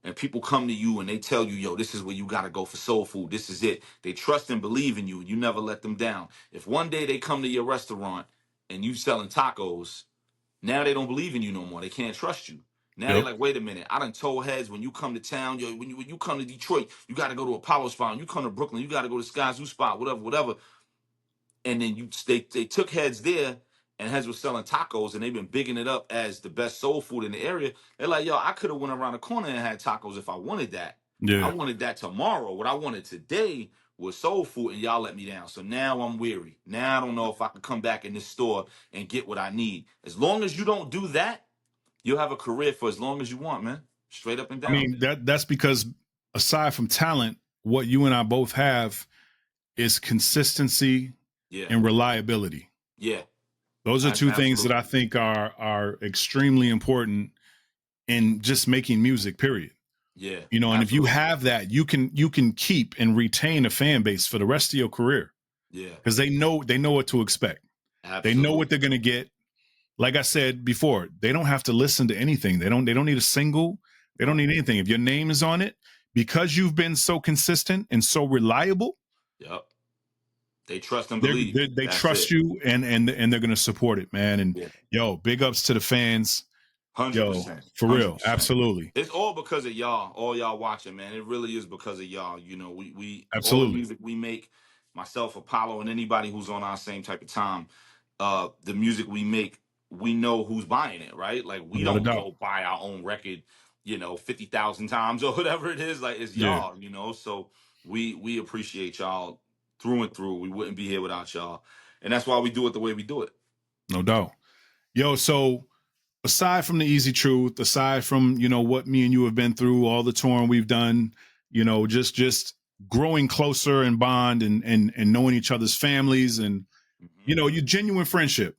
and people come to you and they tell you, yo, this is where you got to go for soul food. This is it. They trust and believe in you, and you never let them down. If one day they come to your restaurant and you selling tacos, now they don't believe in you no more. They can't trust you. Now they're Yep. like, wait a minute. I done told heads when you come to town, yo, when you come to Detroit, you got to go to Apollo spot. When you come to Brooklyn, you got to go to Skyzoo spot, whatever. And then they took heads there, and heads was selling tacos, and they've been bigging it up as the best soul food in the area. They're like, yo, I could have went around the corner and had tacos if I wanted that. I Yeah. wanted that tomorrow. What I wanted today was soul food, and y'all let me down. So now I'm weary. Now I don't know if I can come back in this store and get what I need. As long as you don't do that, you'll have a career for as long as you want, man. Straight up and I down. mean, that's because aside from talent, what you and I both have is consistency Yeah. and reliability. Yeah. Those are two things that Absolutely. I think are extremely important in just making music, period. Yeah. You know, and if you Absolutely. have that, you can keep and retain a fan base for the rest of your career Yeah. because they know what to expect. They know what Absolutely. they're going to get. Like I said before, they don't have to listen to anything. They don't need a single. They don't No. need anything. If your name is on it, because you've been so consistent and so reliable, Yep. They trust and they believe. they That's trust it. you and they're going to support it, man. And Yeah. yo, big ups to the fans. Yo, 100%. for real, 100%. absolutely, It's all because of y'all, all y'all watching, man. It really is because of y'all. You know, we all the absolutely. music we make, myself, Apollo, and anybody who's on our same type of time, the music we make, we know who's buying it, right? Like we Without a don't doubt. go buy our own record, 50,000 times or whatever it is. Like it's Yeah, y'all. So we appreciate y'all through and through. We wouldn't be here without y'all, and that's why we do it the way we do it. no doubt. Yo, so aside from the easy truth, aside from what me and you have been through, all the touring we've done, just growing closer and bond and knowing each other's families and Hmm. your genuine friendship.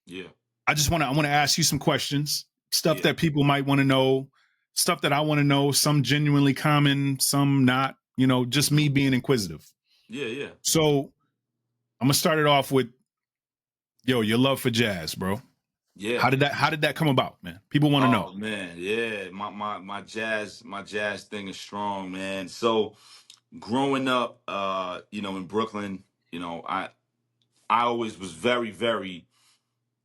Yeah, I want to ask you some questions, stuff yeah, that people might want to know, stuff that I want to know, some genuinely common, some not, just me being inquisitive. yeah. So I'm gonna start it off with your love for jazz, bro. Yeah. How did that come about, man? People want to know. Oh man, yeah. My jazz thing is strong, man. So growing up, in Brooklyn, I always was very, very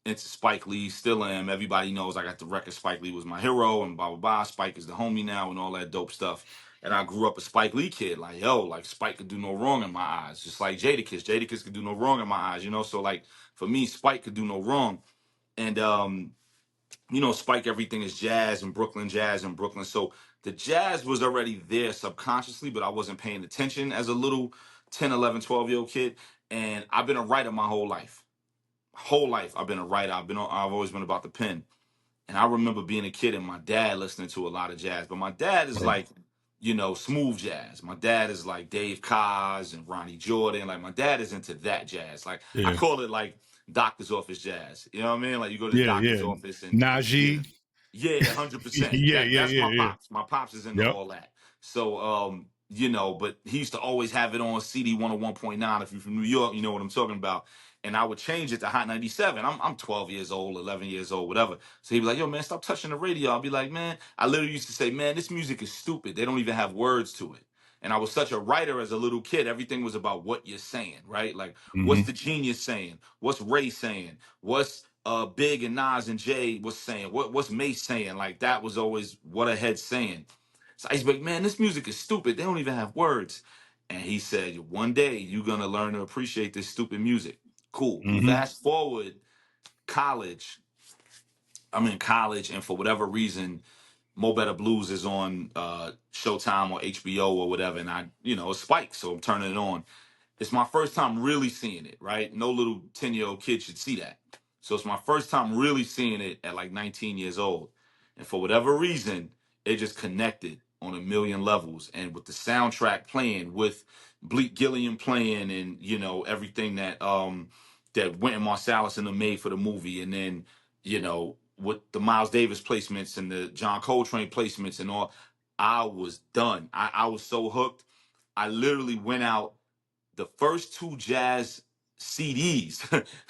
into Spike Lee, still am. Everybody knows I got the record. Spike Lee was my hero, and blah blah blah. Spike is the homie now, and all that dope stuff. And I grew up a Spike Lee kid, like like Spike could do no wrong in my eyes, just like Jadakiss. Jadakiss could do no wrong in my eyes. So like for me, Spike could do no wrong. And Spike, everything is jazz and Brooklyn. So the jazz was already there subconsciously, but I wasn't paying attention as a little 10, 11, 12-year-old kid. And I've been a writer my whole life. Whole life I've been a writer. I've always been about the pen. And I remember being a kid and my dad listening to a lot of jazz. But my dad is Right. like, smooth jazz. My dad is like Dave Koz and Ronnie Jordan. Like my dad is into that jazz. Like I Yeah. call it like doctor's office jazz. You know what I mean? Like you go to the Yeah. doctor's Yeah. office and Najee. yeah, 100%. Yeah. That Yeah. that's Yeah. my Yeah. pops. My pops is into Yep. all that. So but he used to always have it on CD 101.9. If you're from New York, you know what I'm talking about. And I would change it to Hot 97. I'm 12 years old, 11 years old, whatever. So he'd be like, yo, man, stop touching the radio. I'll be like, man, I literally used to say, man, this music is stupid. They don't even have words to it. And I was such a writer as a little kid. Everything was about what you're saying, right? Like, what's Hmm. the genius saying? What's Ray saying? What's Big and Nas and Jay was saying? What's Mace saying? Like, that was always what a head's saying. So I used to be like, man, this music is stupid. They don't even have words. And he said, one day you're going to learn to appreciate this stupid music. Cool. Hmm. Fast forward, college. I'm in college, and for whatever reason, Mo Better Blues is on Showtime or HBO or whatever, and it's Spike, so I'm turning it on. It's my first time really seeing it, right? No little 10-year-old kid should see that. So it's my first time really seeing it at like 19 years old. And for whatever reason, it just connected on a million levels. And with the soundtrack playing, with Bleak Gilliam playing, and everything that Wynton Marsalis and them made for the movie, and then, with the Miles Davis placements and the John Coltrane placements and all, I was done. I was so hooked. I literally went out the first two jazz CDs.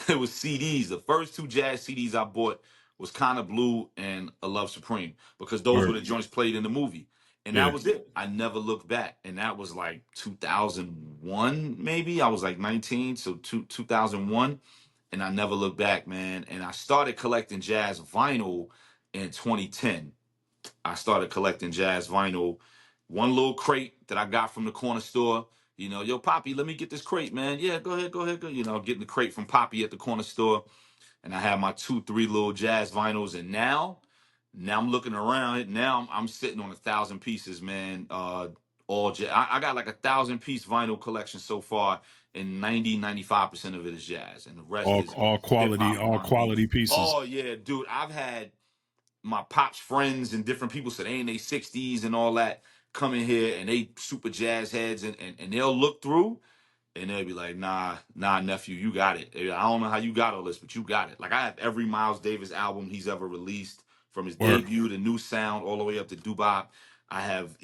It was CDs. The first two jazz CDs I bought was Kinda Blue and A Love Supreme, because those were Word. the joints played in the movie. And that Yeah. was it. I never looked back. And that was like 2001, maybe. I was like 19, so 2001. And I never looked back, man. And I started collecting jazz vinyl in 2010. I started collecting jazz vinyl. One little crate that I got from the corner store. Yo, Poppy, let me get this crate, man. Yeah, go ahead, go ahead, go. Getting the crate from Poppy at the corner store. And I had my 2, 3 little jazz vinyls. And now I'm looking around it. Now I'm sitting on 1,000 pieces, man. All jazz. I got like 1,000-piece vinyl collection so far, and 95% of it is jazz, and the rest is All hip quality, hop and all R&B. quality pieces. Oh yeah, dude. I've had my pop's friends and different people said they in their 60s and all that come in here, and they super jazz heads, and they'll look through and they'll be like, nah, nephew, you got it. I don't know how you got all this, but you got it. Like, I have every Miles Davis album he's ever released, from his Word. debut to New Sound all the way up to Doo-Bop. I have,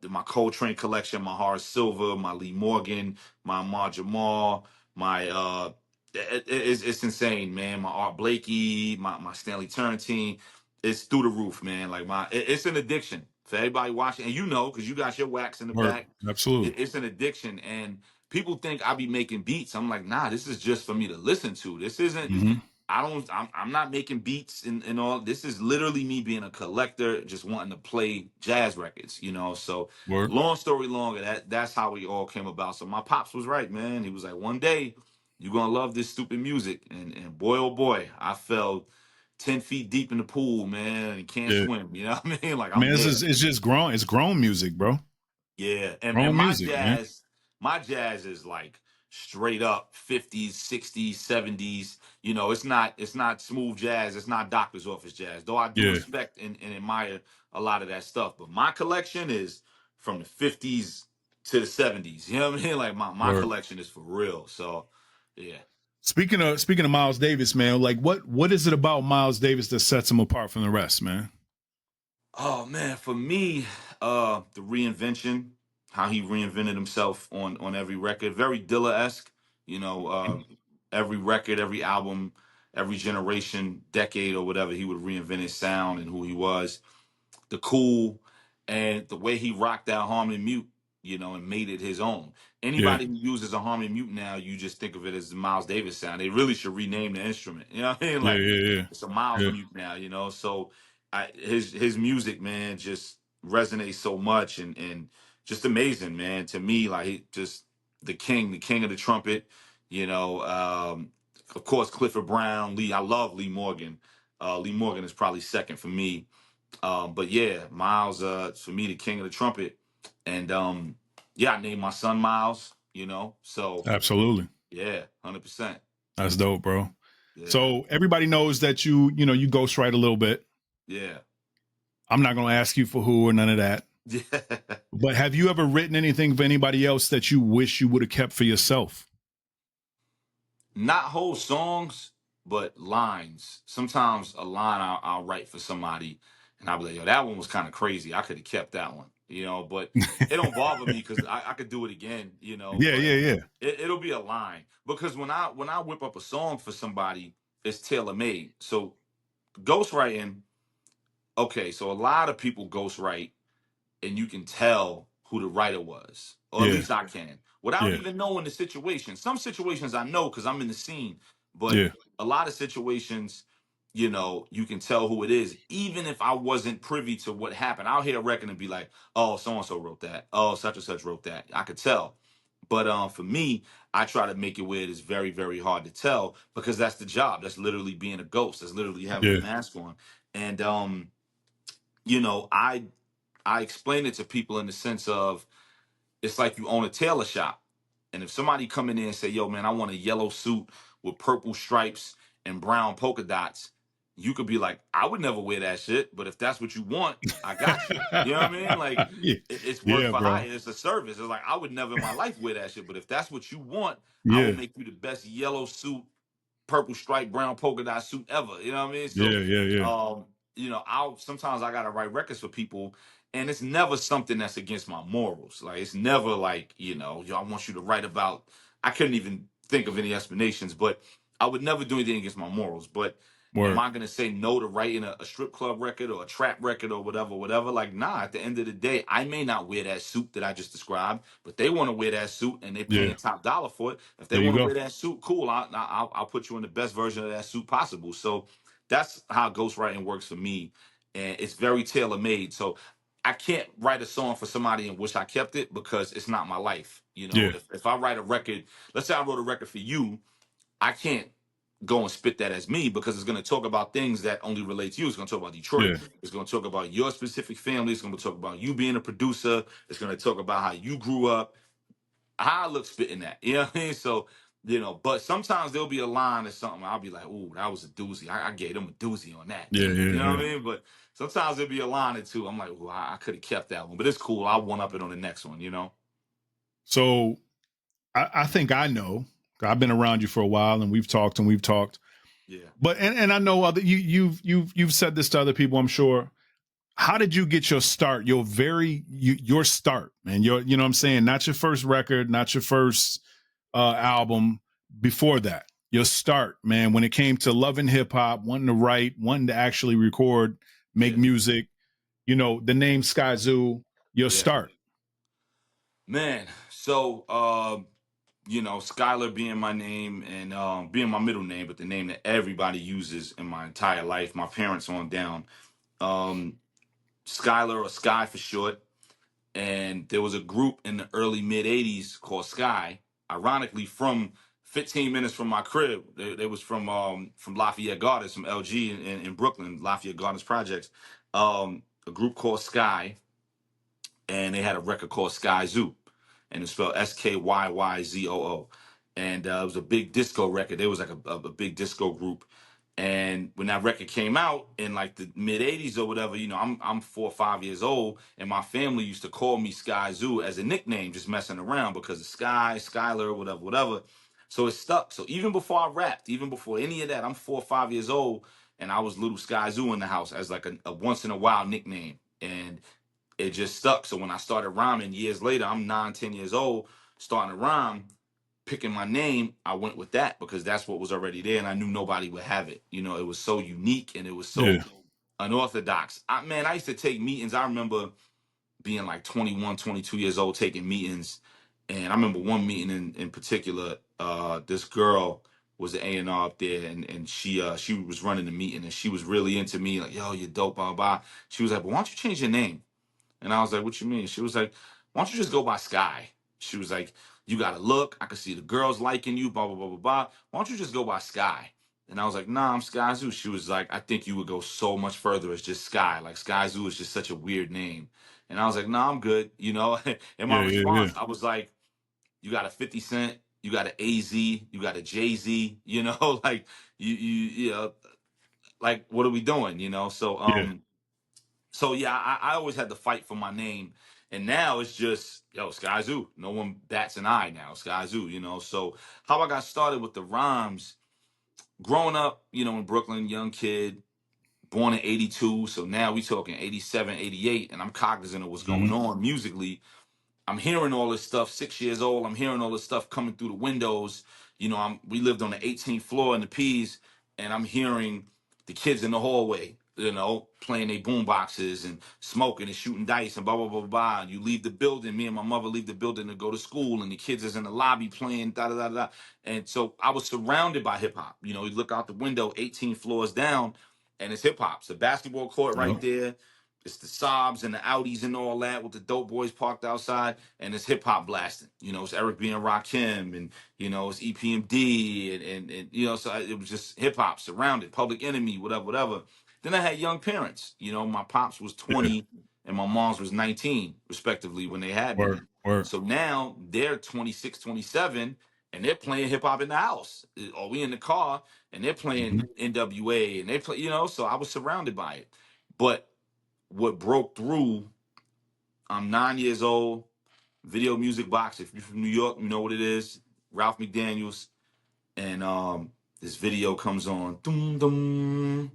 my Coltrane collection, my Horace Silver, my Lee Morgan, my Ahmad Jamal, my it's insane, man. My Art Blakey, my Stanley Turrentine. It's through the roof, man. Like, it's an addiction for everybody watching, and because you got your wax in the Word. back. Absolutely. It's an addiction, and people think I be making beats. I'm like, nah, this is just for me to listen to. This isn't. Hmm. I'm not making beats and all. This is literally me being a collector, just wanting to play jazz records. So Word. long story longer, that's how we all came about. So my pops was right, man. He was like, one day you're gonna love this stupid music, and boy, oh boy, I fell 10 feet deep in the pool, man, and can't Yeah. swim. You know what I mean? Like, Man, I'm there. it's just grown. It's grown music, bro. Yeah, and Grown my music, man. jazz is like straight up 50s, 60s, 70s. It's not smooth jazz. It's not doctor's office jazz. Though I do Yeah. respect and admire a lot of that stuff. But my collection is from the 50s to the 70s. You know what I mean? Like, my Word. collection is for real. So yeah. Speaking of Miles Davis, man, like what is it about Miles Davis that sets him apart from the rest, man? Oh man, for me, the reinvention, how he reinvented himself on every record, very Dilla-esque. You know, uh, every record, every album, every generation, decade, or whatever, he would reinvent his sound and who he was, the cool, and the way he rocked out harmony mute, and made it his own. Yeah. Anybody who uses a harmony mute now, you just think of it as the Miles Davis sound. They really should rename the instrument. You know what I mean? Yeah. Like, Yeah. Yeah. it's a Miles Yeah. mute now. So his music, man, just resonates so much, and just amazing, man. To me, like, he just the king of the trumpet. Of course, Clifford Brown, Lee. I love Lee Morgan. Lee Morgan is probably second for me. But yeah, Miles, for me, the king of the trumpet. And yeah, I named my son Miles, so Absolutely. yeah, 100%. That's dope, bro. Yeah, So everybody knows that you ghostwrite a little bit. yeah, I'm not gonna ask you for who or none of that. yeah. But have you ever written anything for anybody else that you wish you would have kept for yourself? Not whole songs, but lines. Sometimes a line I'll write for somebody, and I'll be like, yo, that one was kind of crazy. I could have kept that one, but it don't bother me because I could do it again, Yeah, but yeah, yeah. it'll be a line. Because when I whip up a song for somebody, it's tailor made. So ghostwriting, okay, so a lot of people ghostwrite, and you can tell who the writer was, or at Yeah, least I can, without yeah, even knowing the situation. Some situations I know because I'm in the scene, but yeah, a lot of situations, you can tell who it is, even if I wasn't privy to what happened. I'll hear a record and be like, "Oh, so and so wrote that. Oh, such and such wrote that." I could tell. But for me, I try to make it where it is very, very hard to tell, because that's the job. That's literally being a ghost. That's literally having a yeah. mask on. And you know, I explain it to people in the sense of it's like you own a tailor shop. And if somebody come in there and say, yo, man, I want a yellow suit with purple stripes and brown polka dots, you could be like, I would never wear that shit. But if that's what you want, I got you. You know what I mean? Like, Yeah, it's work yeah, for bro. hire. It's a service. It's like, I would never in my life wear that shit. But if that's what you want, I will Yeah, make you the best yellow suit, purple stripe, brown polka dot suit ever. You know what I mean? So, yeah, yeah, yeah, um, I'll sometimes I gotta write records for people, and it's never something that's against my morals. Like it's never like, yo, I want you to write about. I couldn't even think of any explanations, but I would never do anything against my morals. But am word. I gonna say no to writing a strip club record or a trap record or whatever, whatever? Like, nah. At the end of the day, I may not wear that suit that I just described, but they want to wear that suit and they Yeah, paying top dollar for it. If they there you want to go. wear that suit, cool. I'll put you in the best version of that suit possible. So that's how ghostwriting works for me, and it's very tailor made. So I can't write a song for somebody and wish I kept it because it's not my life. Yeah, If I write a record, let's say I wrote a record for you, I can't go and spit that as me because it's going to talk about things that only relate to you. It's going to talk about Detroit. yeah, It's going to talk about your specific family. It's going to talk about you being a producer. It's going to talk about how you grew up, how I look spitting that. You know what I mean? So, but sometimes there'll be a line or something. I'll be like, ooh, that was a doozy. I gave them a doozy on that. yeah, You yeah, know what I yeah. mean? But sometimes there'll be a line or two. I'm like, ooh, I could have kept that one. But it's cool. I'll one up it on the next one. So I think I know. I've been around you for a while, and we've talked and we've talked. Yeah. But and I know other you've said this to other people, I'm sure. How did you get your start? Your start, man. You know what I'm saying? Not your first record, not your first album. Before that, your start, man. When it came to loving hip hop, wanting to write, wanting to actually record, make Yeah. music. The name Skyzoo. Your Yeah. start. Man. So, Skylar being my name and being my middle name, but the name that everybody uses in my entire life, my parents on down. Um, Skylar or Sky for short. And there was a group in the early mid 80s called Sky, ironically from 15 minutes from my crib. They was from Lafayette Gardens, from LG in Brooklyn, Lafayette Gardens Projects. A group called Sky, and they had a record called Skyzoo, and it's spelled Skyyyzoo. And it was a big disco record. They was like a big disco group. And when that record came out in like the mid '80s or whatever, I'm 4 or 5 years old, and my family used to call me Skyzoo as a nickname, just messing around because of Sky, Skylar, whatever, whatever. So it stuck. So even before I rapped, even before any of that, I'm 4 or 5 years old, and I was little Skyzoo in the house as like a once in a while nickname. And it just stuck. So when I started rhyming years later, I'm 9, 10 years old, starting to rhyme, picking my name, I went with that because that's what was already there, and I knew nobody would have it. It was so unique and it was Yeah, so unorthodox. I used to take meetings. I remember being like 21, 22 years old taking meetings, and I remember one meeting in particular. This girl was the A&R up there, and she was running the meeting, and she was really into me, like, yo, you're dope, blah, blah, blah. She was like, well, why don't you change your name? And I was like, what you mean? She was like, why don't you just go by Sky? She was like, you got to look. I could see the girls liking you, blah, blah, blah, blah, blah. Why don't you just go by Sky? And I was like, nah, I'm Skyzoo. She was like, I think you would go so much further as just Sky. Like Skyzoo is just such a weird name. And I was like, nah, I'm good. And my yeah, yeah, yeah, response, I was like, you got a 50 Cent, you got an AZ, you got a Jay-Z, like like what are we doing? So yeah, so yeah, I always had to fight for my name, and now it's just Skyzoo. No one bats an eye now, Skyzoo. So how I got started with the rhymes, growing up, in Brooklyn, young kid, born in '82. So now we talking '87, '88, and I'm cognizant of what's going hmm on musically. I'm hearing all this stuff. 6 years old, I'm hearing all this stuff coming through the windows. We lived on the 18th floor in the P's, and I'm hearing the kids in the hallway, playing their boom boxes and smoking and shooting dice and blah blah blah blah. And you leave the building. Me and my mother leave the building to go to school, and the kids is in the lobby playing da da da da. And so I was surrounded by hip hop. You look out the window, 18 floors down, and it's hip hop. It's a basketball court right Yep. there. It's the Saabs and the Audis and all that with the dope boys parked outside, and it's hip hop blasting. It's Eric B and Rakim, and it's EPMD, and so it was just hip hop surrounded, Public Enemy, whatever, whatever. Then I had young parents. You know, my pops was Yeah. 20 and my mom's was 19, respectively, when they had me. Word. So now they're 26, 27, and they're playing hip hop in the house. Or we in the car and they're playing Mhm. NWA and they play, so I was surrounded by it. But what broke through, I'm 9 years old, Video Music Box. If you're from New York, you know what it is. Ralph McDaniels. And this video comes on. Doom, doom,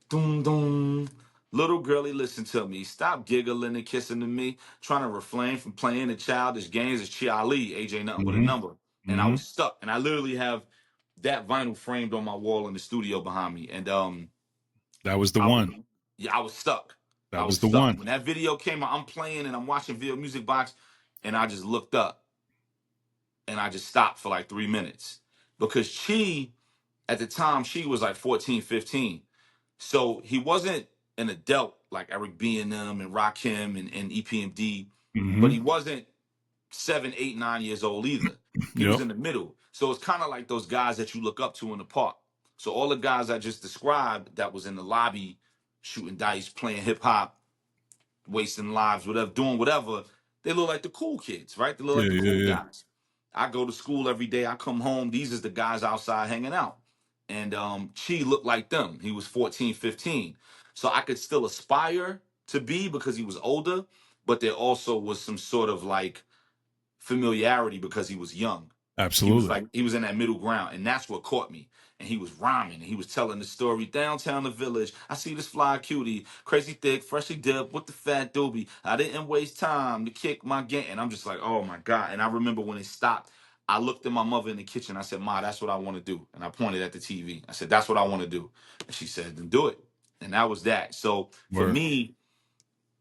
doom, doom. Little girlie, listen to me. Stop giggling and kissing to me. Trying to refrain from playing the childish games. It's Chi Ali, AJ nothing but a Mhm. number. And I Mhm. was stuck. And I literally have that vinyl framed on my wall in the studio behind me. And That was the I was, one. yeah, I was stuck. I That was was the stuck. one. When that video came out, I'm playing and I'm watching Video Music Box, and I just looked up and I just stopped for like 3 minutes because at the time, she was like 14, 15. So he wasn't an adult like Eric B and them and Rakim and EPMD, but Mhm. he wasn't 7, 8, 9 years old either. He was Yep. in the middle. So it's kind of like those guys that you look up to in the park. So all the guys I just described that was in the lobby shooting dice, playing hip hop, wasting lives, whatever, doing whatever, they look like the cool kids, right? They look Yeah, like the yeah, cool yeah. guys. I go to school every day. I come home. These is the guys outside hanging out. And Chi looked like them. He was 14, 15. So I could still aspire to be because he was older, but there also was some sort of like familiarity because he was young. Absolutely. He was in that middle ground, and that's what caught me. And he was rhyming, and he was telling the story downtown the village. I see this fly cutie, crazy thick, freshly dipped with the fat doobie. I didn't waste time to kick my game, and I'm just like, oh my god. And I remember when it stopped, I looked at my mother in the kitchen. I said, Ma, that's what I want to do. And I pointed at the TV. I said, that's what I want to do. And she said, then do it. And that was that. So for Word. me,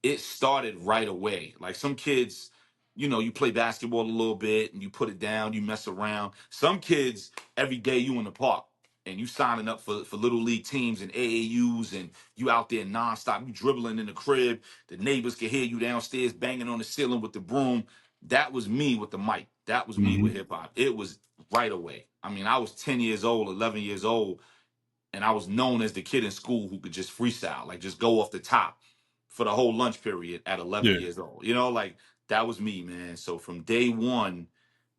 it started right away. Like some kids, you play basketball a little bit and you put it down, you mess around. Some kids, every day you in the park and you signing up for little league teams and AAUs and you out there nonstop, you dribbling in the crib. The neighbors can hear you downstairs banging on the ceiling with the broom. That was me with the mic. That was me with Mhm. hip hop. It was right away. I mean, I was 10 years old, 11 years old, and I was known as the kid in school who could just freestyle, like just go off the top for the whole lunch period at 11 Yeah. years old. Like that was me, man. So from day one,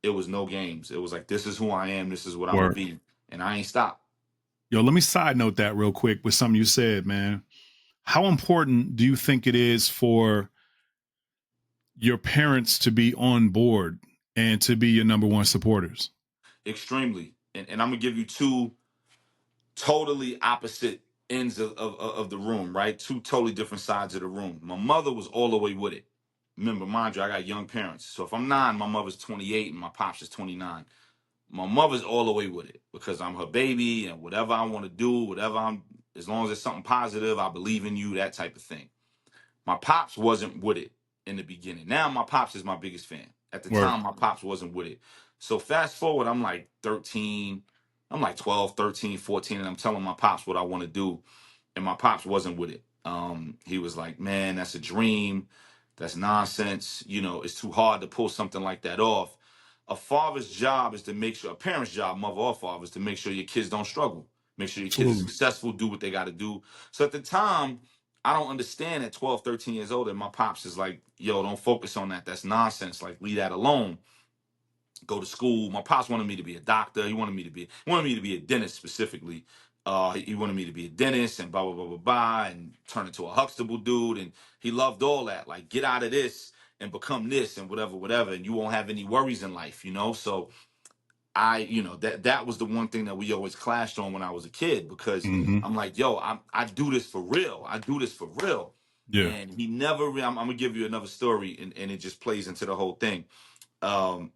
it was no games. It was like, this is who I am. This is what I'm gonna Word. be, and I ain't stopped. Yo, let me side note that real quick with something you said, man. How important do you think it is for your parents to be on board and to be your number one supporters? Extremely, and I'm gonna give you two totally opposite ends of the room, right? Two totally different sides of the room. My mother was all the way with it. Remember, mind you, I got young parents. So if I'm 9, my mother's 28 and my pops is 29. My mother's all the way with it because I'm her baby and whatever I want to do, as long as it's something positive, I believe in you, that type of thing. My pops wasn't with it in the beginning. Now my pops is my biggest fan. At the Word. time, my pops wasn't with it. So fast forward, I'm like 13, I'm like 12, 13, 14, and I'm telling my pops what I want to do. And my pops wasn't with it. He was like, man, that's a dream. That's nonsense. It's too hard to pull something like that off. A father's job is to make sure, a parent's job, mother or father, is to make sure your kids don't struggle. Make sure your kids are Absolutely. successful, do what they got to do. So at the time, I don't understand at 12, 13 years old, and my pops is like, yo, don't focus on that. That's nonsense. Like, leave that alone. Go to school. My pops wanted me to be a doctor. He wanted me to be a dentist specifically. He wanted me to be a dentist and blah, blah, blah, blah, blah, and turn into a Huxtable dude. And he loved all that. Like, get out of this and become this and whatever, whatever. And you won't have any worries in life. So that was the one thing that we always clashed on when I was a kid, because Hmm. I'm like, yo, I do this for real. I do this for real. Yeah. And he never, I'm gonna give you another story, and it just plays into the whole thing. Um,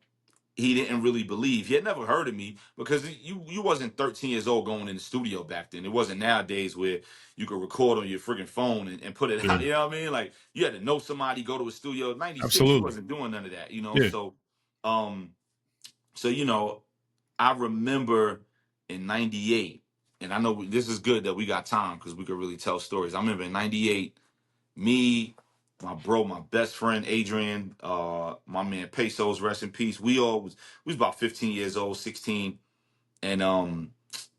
he didn't really believe. He had never heard of me because you wasn't 13 years old going in the studio back then. It wasn't nowadays where you could record on your friggin' phone and put it Yeah. out. You know what I mean? Like, you had to know somebody, go to a studio. 96, you Absolutely. wasn't doing none of that. Yeah. Um, so I remember in 98, and I know this is good that we got time because we could really tell stories. I remember in 98, me, my bro, my best friend Adrian, my man Pesos, rest in peace. We was about 15 years old, 16, and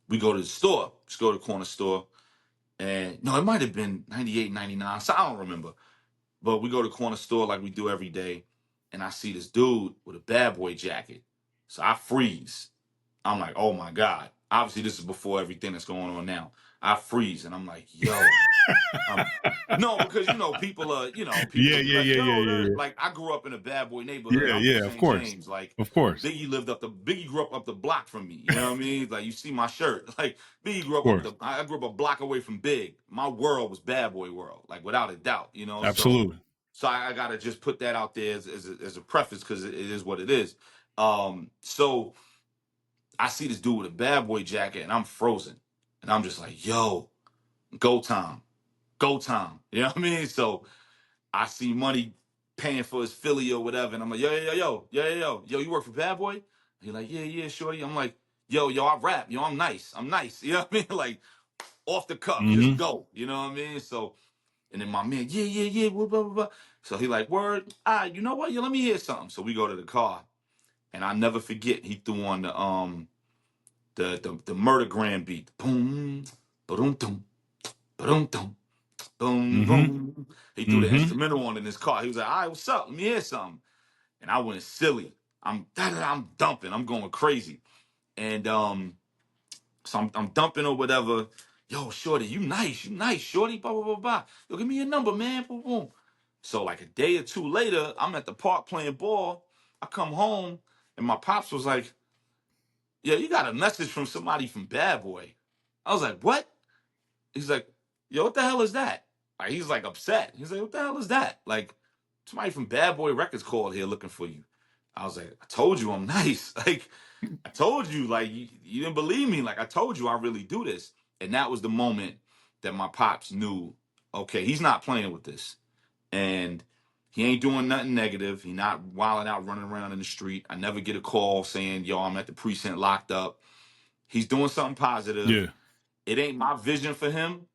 we go to the store. Just go to the corner store, And no, it might have been 98, 99. So I don't remember. But we go to the corner store like we do every day. And I see this dude with a bad boy jacket. So I freeze. I'm like, oh my God. Obviously, this is before everything that's going on now. I freeze and I'm like, yo. No, because people are, people Yeah, will be yeah, like, yeah, yeah, yo, yeah, like I grew up in a bad boy neighborhood. yeah, I'm from yeah. Of St. course, James. Like of course, Biggie grew up the block from me. You know what I mean? Like you see my shirt. Like Biggie grew of up course. I grew up a block away from Big. My world was bad boy world, like without a doubt. Absolutely. So I gotta just put that out there as a preface because it is what it is. So I see this dude with a bad boy jacket and I'm frozen, and I'm just like, yo, go time, go time. You know what I mean? So I see money paying for his Philly or whatever, and I'm like, yo, you work for Bad Boy? He like, yeah, shorty. I'm like, yo, I rap, I'm nice, you know what I mean? Like off the cuff, just Mm-hmm. go, you know what I mean? So, and then my man, yeah, blah, blah, blah, blah. So he like, word, you know what? Yo, let me hear something. So we go to the car, and I never forget, he threw on the murder grand beat, boom, boom, boom, boom, boom. Boom, Mm-hmm. boom. He threw the Mm-hmm. instrumental on in his car. He was like, all right, what's up? Let me hear something. And I went silly. I'm dumping. I'm going crazy. And so I'm dumping or whatever. Yo, shorty, you nice, shorty, blah, blah, blah, blah. Yo, give me your number, man. Boom, boom. So like a day or two later, I'm at the park playing ball. I come home and my pops was like, yeah, you got a message from somebody from Bad Boy. I was like, what? He's like, yo, what the hell is that? Like, he's like upset. He's like, what the hell is that? Like, somebody from Bad Boy Records called here looking for you. I was like, I told you I'm nice. Like, I told you, like, you didn't believe me. Like, I told you I really do this. And that was the moment that my pops knew, okay, he's not playing with this. And he ain't doing nothing negative. He not wilding out, running around in the street. I never get a call saying, yo, I'm at the precinct locked up. He's doing something positive. Yeah. It ain't my vision for him,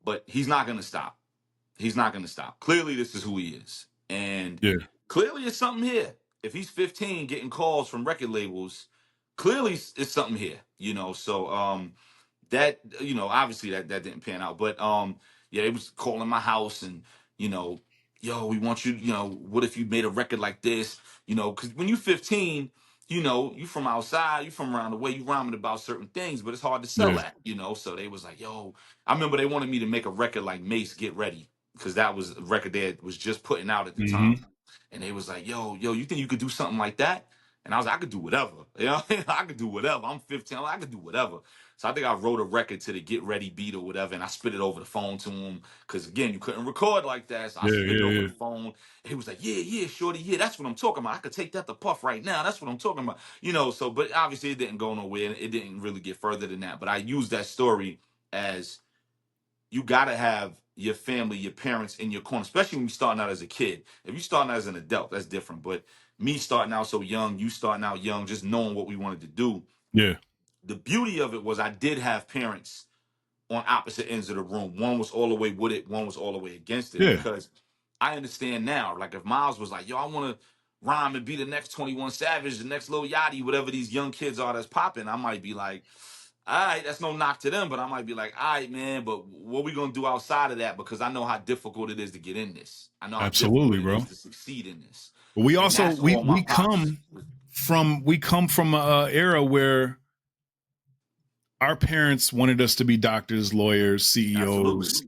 but he's not going to stop. He's not going to stop. Clearly, this is who he is. And Yeah. clearly, it's something here. If he's 15 getting calls from record labels, clearly it's something here, So that, obviously that didn't pan out. But yeah, they was calling my house and, you know, yo, we want you, what if you made a record like this? Because when you're 15, you from outside, you from around the way, you rhyming about certain things, but it's hard to sell Yeah. that. So they was like, yo, I remember they wanted me to make a record like Mace, Get Ready, because that was a record they was just putting out at the time. Mm-hmm. And they was like, yo, you think you could do something like that? And I was like, I could do whatever. I could do whatever. I'm 15. I could do whatever. So I think I wrote a record to the Get Ready beat or whatever, and I spit it over the phone to him. Because, again, you couldn't record like that. So I Yeah. spit it Yeah. over Yeah. the phone. And he was like, yeah, shorty, yeah, that's what I'm talking about. I could take that to Puff right now. That's what I'm talking about. So, but obviously it didn't go nowhere. It didn't really get further than that. But I used that story as you got to have your family, your parents in your corner, especially when you're starting out as a kid. If you're starting out as an adult, that's different. But me starting out so young, you starting out young, just knowing what we wanted to do. Yeah. The beauty of it was I did have parents on opposite ends of the room. One was all the way with it, one was all the way against it. Yeah. Because I understand now, like if Miles was like, yo, I want to rhyme and be the next 21 Savage, the next Lil Yachty, whatever these young kids are that's popping, I might be like, all right, that's no knock to them, but I might be like, all right, man, but what we going to do outside of that? Because I know how difficult it is to get in this. I know how difficult Absolutely, it bro. is to succeed in this. But we And also that's all my pops. we come from a era where our parents wanted us to be doctors, lawyers, CEOs,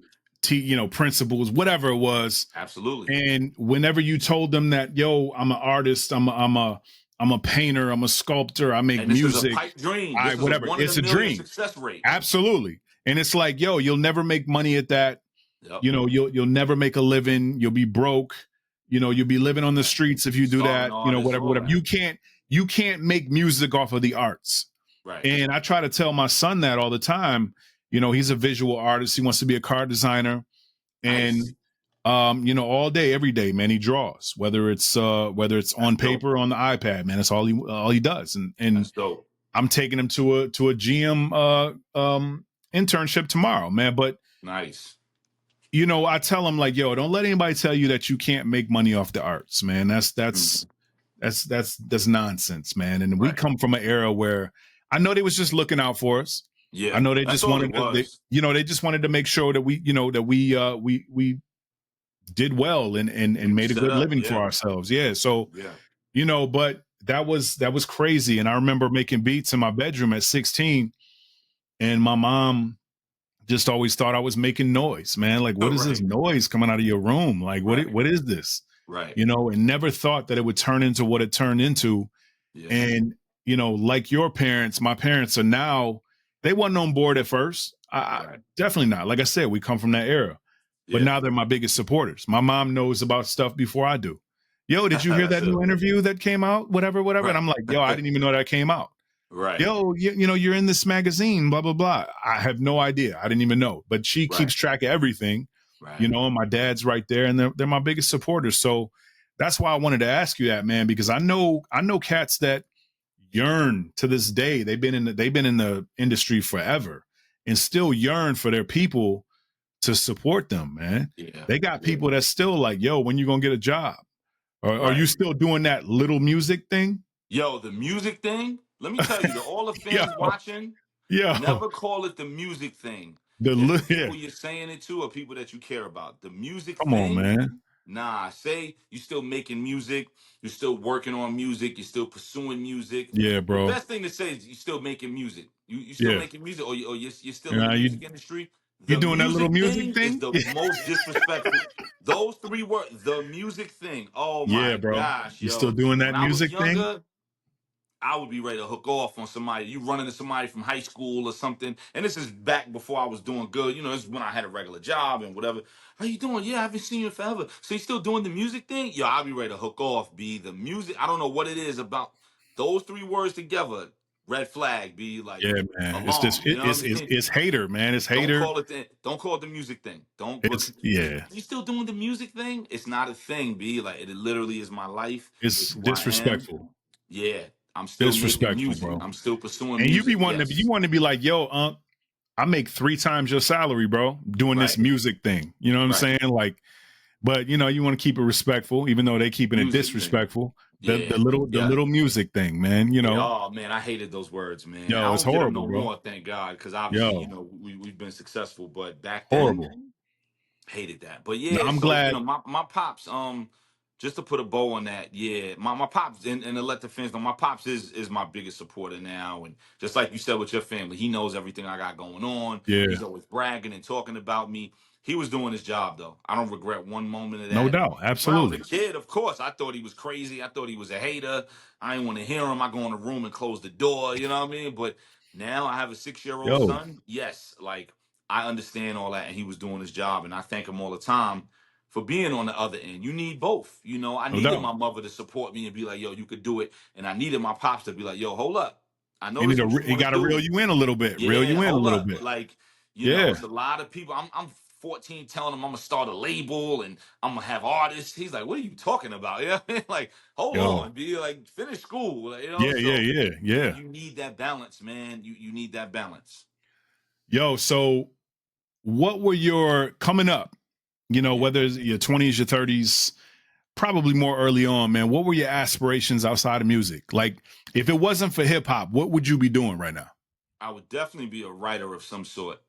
principals, whatever it was. Absolutely. And whenever you told them that, yo, I'm an artist, I'm a painter, I'm a sculptor, I make and this music, is a pipe dream. This is whatever. a 1 in It's a a million dream. success rate. Absolutely. And it's like, yo, you'll never make money at that. Yep. You'll never make a living. You'll be broke. You'll be living on the streets if you do that. Whatever. You can't make music off of the arts. Right. And I try to tell my son that all the time. He's a visual artist. He wants to be a car designer. And nice. All day, every day, man, he draws. Whether it's on paper or on the iPad, man, that's all he does. And that's dope. I'm taking him to a GM internship tomorrow, man. But nice. I tell him like, yo, don't let anybody tell you that you can't make money off the arts, man. That's nonsense, man. And we come from an era where I know they was just looking out for us. I Yeah, know they that's just all it wanted to, was. they just wanted to make sure that we did well and We were made a set good up. living for Yeah, ourselves. Yeah. So, yeah. but that was crazy. And I remember making beats in my bedroom at 16, and my mom just always thought I was making noise, man. Like, what is this Right, noise coming out of your room? Like, right, what is this? right. And never thought that it would turn into what it turned into. Yeah, And, like your parents, my parents are now, they wasn't on board at first. right. Definitely not. Like I said, we come from that era, but Yeah, now they're my biggest supporters. My mom knows about stuff before I do. Yo, did you hear that's that it. new interview that came out? Whatever, whatever. And Right, I'm like, yo, I didn't even know that came out. right, Yo, you're in this magazine, blah, blah, blah. I have no idea. I didn't even know, but she right, keeps track of everything, right. and my dad's right there, and they're my biggest supporters. So that's why I wanted to ask you that, man, because I know cats that yearn to this day. They've been in the industry forever and still yearn for their people to support them, man. Yeah, They got yeah. people that's still like, yo, when you gonna get a job? Or are you Right. still doing that little music thing? Yo, the music thing. Let me tell you, to all the Yo, fans watching, yo, never call it the music thing. If the yeah. people you're saying it to are people that you care about, the music Come on, thing. man. Nah, say you still making music, you're still working on music, you're still pursuing music. Yeah, The bro. best thing to say is you still making music. You still Yeah. making music, or you're still in the Yeah, music industry. you The doing that little music music thing is thing? the most disrespectful. Those three words, the music thing. Oh Yeah, my bro. gosh, You still yo. doing that When I was music thing? younger, I would be ready to hook off on somebody. You running to somebody from high school or something. And this is back before I was doing good. This is when I had a regular job and whatever. How you doing? Yeah, I haven't seen you in forever. So you still doing the music thing? Yo, I'll be ready to hook off. Be the music. I don't know what it is about those three words together. Red flag. Be like Yeah, man. It's just alarm. You know what I mean? it's hater, man. It's Don't hater. call it the, don't call it the music thing. Don't look. It's yeah. You still doing the music thing? It's not a thing. Be like it literally is my life. It's It's who I am. disrespectful. Yeah, I'm still making Disrespectful, music. bro. I'm still pursuing And music. you Yes. want to be like, yo, I make 3 times your salary, bro, doing this Right. music thing. You know what I'm Right. saying? Like, but you want to keep it respectful, even though they keeping it Music thing. disrespectful. The Yeah. the Yeah. little music thing, man. Yeah. Oh man, I hated those words, man. I Yo, it's don't get them horrible, no bro. more, thank God, because obviously, Yo, we've been successful. But back then, horrible. hated that. But No, yeah, I'm so glad. my pops, just to put a bow on that, yeah, my pops and to let the fans know, my pops is my biggest supporter now. And just like you said with your family, he knows everything I got going on. Yeah, He's always bragging and talking about me. He was doing his job though. I don't regret one moment of no that. doubt. When I was a Absolutely. kid, of course, I thought he was crazy. I thought he was a hater. I didn't want to hear him. I go in the room and close the door. You know what I mean? But now I have a 6-year-old Yo, son. Yes, like I understand all that, and he was doing his job, and I thank him all the time for being on the other end. You need both. I no needed doubt. my mother to support me and be like, yo, you could do it. And I needed my pops to be like, yo, hold up. I know You need this to what you he want to got to reel do. you in a little bit. Reel Yeah, you in a hold little up. bit. Like, Yeah. it's a lot of people. I'm 14 telling him I'm gonna start a label and I'm gonna have artists. He's like, what are you talking about? Yeah, like, hold Yo. on, be like, finish school. Like, Yeah, yeah, so yeah, yeah. you need that balance, man. You need that balance. Yo, so what were your coming up? Yeah. Whether it's your 20s, your 30s, probably more early on, man. What were your aspirations outside of music? Like, if it wasn't for hip hop, what would you be doing right now? I would definitely be a writer of some sort.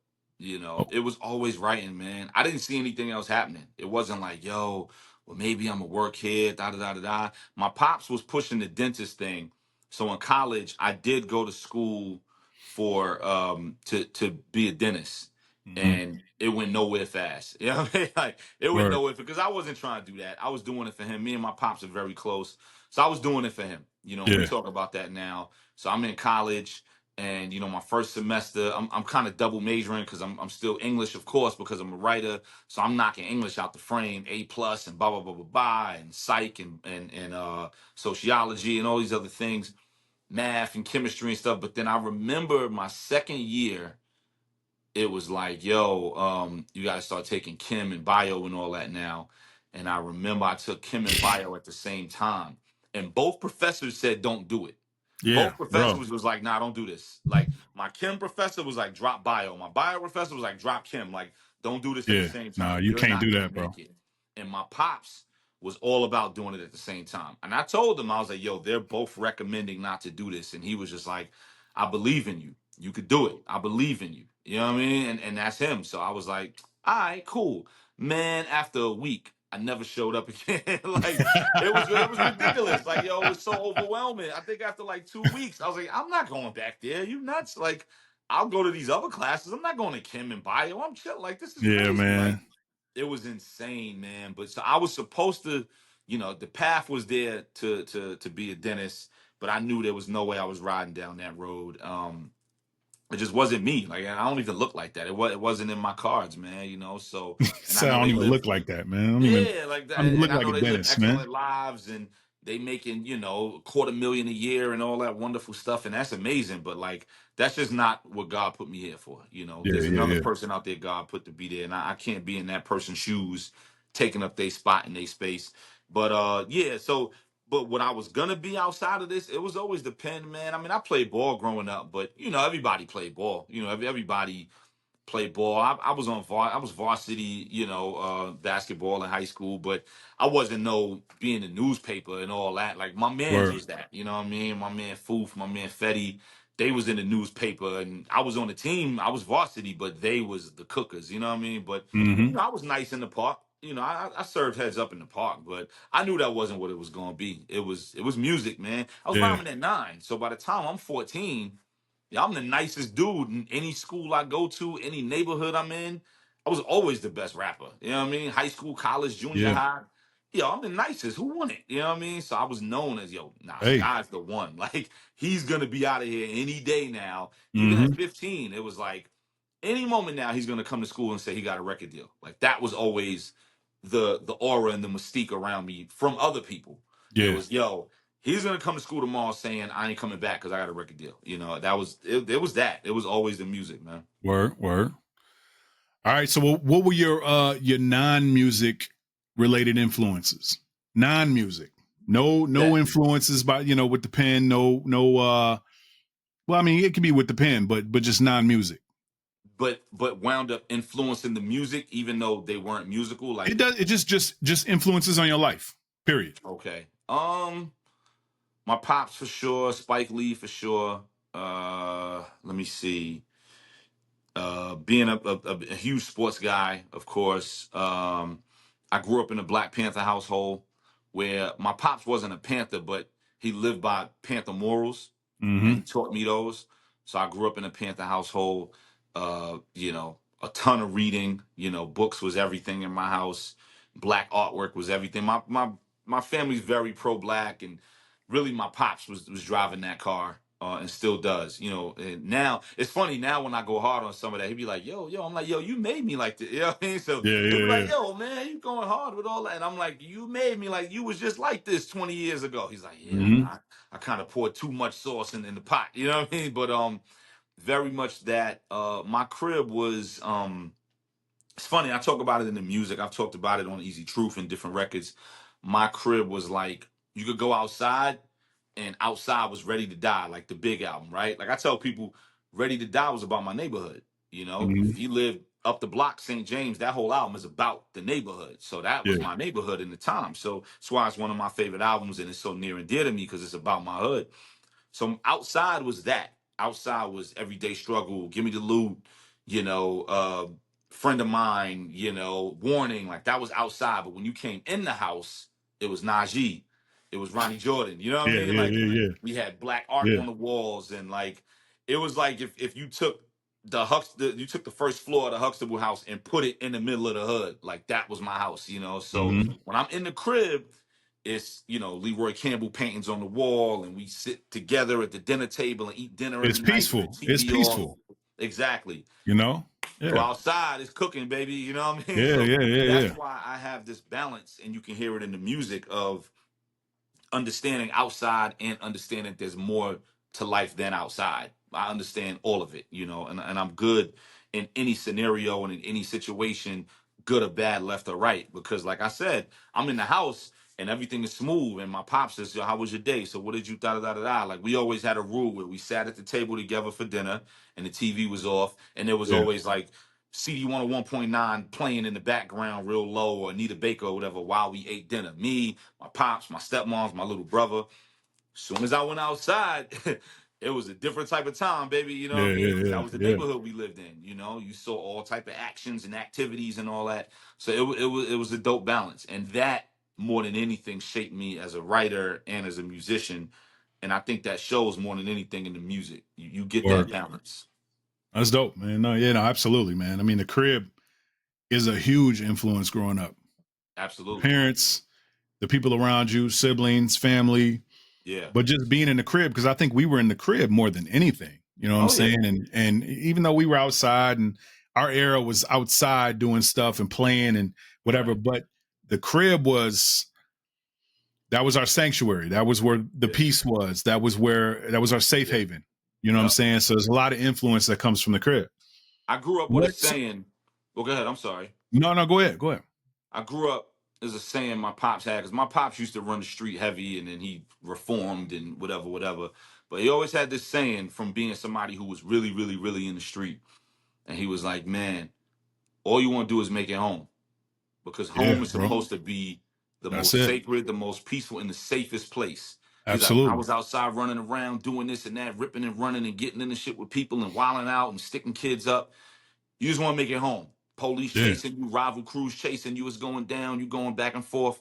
Oh, It was always writing, man. I didn't see anything else happening. It wasn't like, yo, well, maybe I'm a work here, da da da da da. My pops was pushing the dentist thing. So in college, I did go to school for to be a dentist. mhm. And it went nowhere fast. You know what I mean? Like it went Word. nowhere because I wasn't trying to do that. I was doing it for him. Me and my pops are very close. So I was doing it for him. We Yeah. talk about that now. So I'm in college and my first semester I'm kind of double majoring because I'm still English, of course, because I'm a writer. So I'm knocking English out the frame, A plus and blah blah blah blah blah, and psych and sociology and all these other things, math and chemistry and stuff. But then I remember my second year, it was like, yo, you got to start taking chem and bio and all that now. And I remember I took chem and bio at the same time, and both professors said don't do it. Yeah, Both bro. professors was like, nah, don't do this. Like my chem professor was like, drop bio. My bio professor was like, drop chem. Like, don't do this at the Yeah. same Nah, time. you You're can't not do gonna that, bro. make it. And my pops was all about doing it at the same time. And I told him, I was like, yo, they're both recommending not to do this. And he was just like, I believe in you. You could do it. I believe in you. You know what I mean? And that's him. So I was like, all right, cool. Man, after a week, I never showed up again. Like it was ridiculous. Like, yo, it was so overwhelming. I think after like 2 weeks, I was like, I'm not going back there. You nuts? Like, I'll go to these other classes. I'm not going to Kim and Bio. I'm chill. Like, this is Yeah, crazy. Like, man. it was insane, man. But so I was supposed to, the path was there to be a dentist, but I knew there was no way I was riding down that road. It just wasn't me. Like, I don't even look like that. It wasn't in my cards, man. So, and I So I know don't they even live, look like that, man. yeah, like I that, don't even and look I like know a they live dentist, man. excellent lives, and they making $250,000 a year and all that wonderful stuff, and that's amazing. But like, that's just not what God put me here for. Yeah, There's yeah, another yeah. person out there God put to be there, and I can't be in that person's shoes, taking up their spot in their space. But yeah. So, but what I was gonna be outside of this, it was always the pen, man. I mean, I played ball growing up, but everybody played ball. Everybody play ball. I was I was varsity, basketball in high school, but I wasn't being the newspaper and all that. Like my man's Word. was that, you know what I mean? My man Foof, my man Fetty, they was in the newspaper, and I was on the team. I was varsity, but they was the cookers, you know what I mean? But Mm-hmm. I was nice in the park. I served heads up in the park, but I knew that wasn't what it was gonna be. It was music, man. I was Yeah. rhyming at 9, so by the time I'm 14. Yeah, I'm the nicest dude in any school I go to, any neighborhood I'm in. I was always the best rapper. You know what I mean? High school, college, junior Yeah. high. Yo, I'm the nicest. Who won it? You know what I mean? So I was known as, Hey. Sky's the one. Like, he's gonna be out of here any day now. Even Mm-hmm. at 15, it was like any moment now he's gonna come to school and say he got a record deal. Like that was always the aura and the mystique around me from other people. It Yeah. was, yo, he's gonna come to school tomorrow saying I ain't coming back because I got a record deal. That was it. It was that. It was always the music, man. Word. Word. All right. So what were your non-music related influences? Non-music. No That, influences by, with the pen, no well, I mean, it could be with the pen, but just non-music. but wound up influencing the music, even though they weren't musical. It Like, does it just influences on your life. Period. okay, my pops for sure, Spike Lee for sure. Let me see. Being a huge sports guy, of course. I grew up in a Black Panther household where my pops wasn't a Panther, but he lived by Panther morals, and Mm-hmm. he taught me those. So I grew up in a Panther household. A ton of reading. Books was everything in my house. Black artwork was everything. My family's very pro-black, and really my pops was driving that car. And still does, and now it's funny now when I go hard on some of that, he'd be like, yo, I'm like, yo, you made me like this. You know what I mean? So Yeah, he'll be yeah, like, yeah. yo, man, you going hard with all that. And I'm like, you made me like you was just like this 20 years ago. He's like, yeah, Mm-hmm. I kind of poured too much sauce in the pot. You know what I mean? But very much that. My crib was it's funny, I talk about it in the music. I've talked about it on Easy Truth and different records. My crib was like you could go outside, and outside was Ready to Die, like the big album, right? Like I tell people, Ready to Die was about my neighborhood. Mm-hmm. If you lived up the block, St. James, that whole album is about the neighborhood. So that was Yeah. my neighborhood in the time. So that's why it's one of my favorite albums, and it's so near and dear to me because it's about my hood. So outside was that. Outside was everyday struggle. Give me the loot. Friend of mine. Warning. Like that was outside. But when you came in the house, it was Najee. It was Ronnie Jordan. You know what I Yeah, mean? yeah, Like yeah, yeah. we had black art Yeah. on the walls, and like it was like if you took you took the first floor of the Huxtable house and put it in the middle of the hood. Like that was my house. So Mm-hmm. when I'm in the crib, it's Leroy Campbell paintings on the wall, and we sit together at the dinner table and eat dinner It's every night with the peaceful. It's TV off. peaceful. Exactly. You know? So Yeah. outside is cooking, baby. You know what I mean? Yeah, So yeah, yeah, that's yeah. why I have this balance, and you can hear it in the music of understanding outside and understanding there's more to life than outside. I understand all of it, and I'm good in any scenario and in any situation, good or bad, left or right. Because like I said, I'm in the house and everything is smooth. And my pops says, yo, how was your day? So what did you da da da da da? Like we always had a rule where we sat at the table together for dinner and the TV was off. And there was Yeah. always like CD 101.9 playing in the background real low, or Anita Baker or whatever, while we ate dinner. Me, my pops, my stepmoms, my little brother. Soon as I went outside, it was a different type of time, baby. You know Yeah, what I mean? Because that yeah, was the yeah, neighborhood we lived in. You know, you saw all type of actions and activities and all that. So it was a dope balance, and that more than anything shaped me as a writer and as a musician. And I think that shows more than anything in the music. You get yeah. that balance. That's dope, man. No, yeah, no, absolutely, man. I mean, the crib is a huge influence growing up. Absolutely. Parents, the people around you, siblings, family, Yeah. but just being in the crib, because I think we were in the crib more than anything. You know what I'm Oh yeah. saying? And even though we were outside and our era was outside doing stuff and playing and whatever, Right. but the crib was that was our sanctuary. That was where the Yeah. peace was. That was our safe Yeah. haven. You know what I'm Yep. saying? So there's a lot of influence that comes from the crib. I grew up with a What's saying. Well, go ahead. I'm sorry. no, go ahead. Go ahead. I grew up as a saying my pops had, because my pops used to run the street heavy and then he reformed and whatever, whatever. But he always had this saying from being somebody who was really, really, really in the street. And he was like, man, all you want to do is make it home, because home Yeah, is bro. supposed to be the That's most it. sacred, the most peaceful, and the safest place. He's like, when I Absolutely. was outside running around doing this and that, ripping and running and getting into shit with people and wilding out and sticking kids up, you just want to make it home. Police Yeah, chasing you, rival crews chasing you, it's going down, you going back and forth.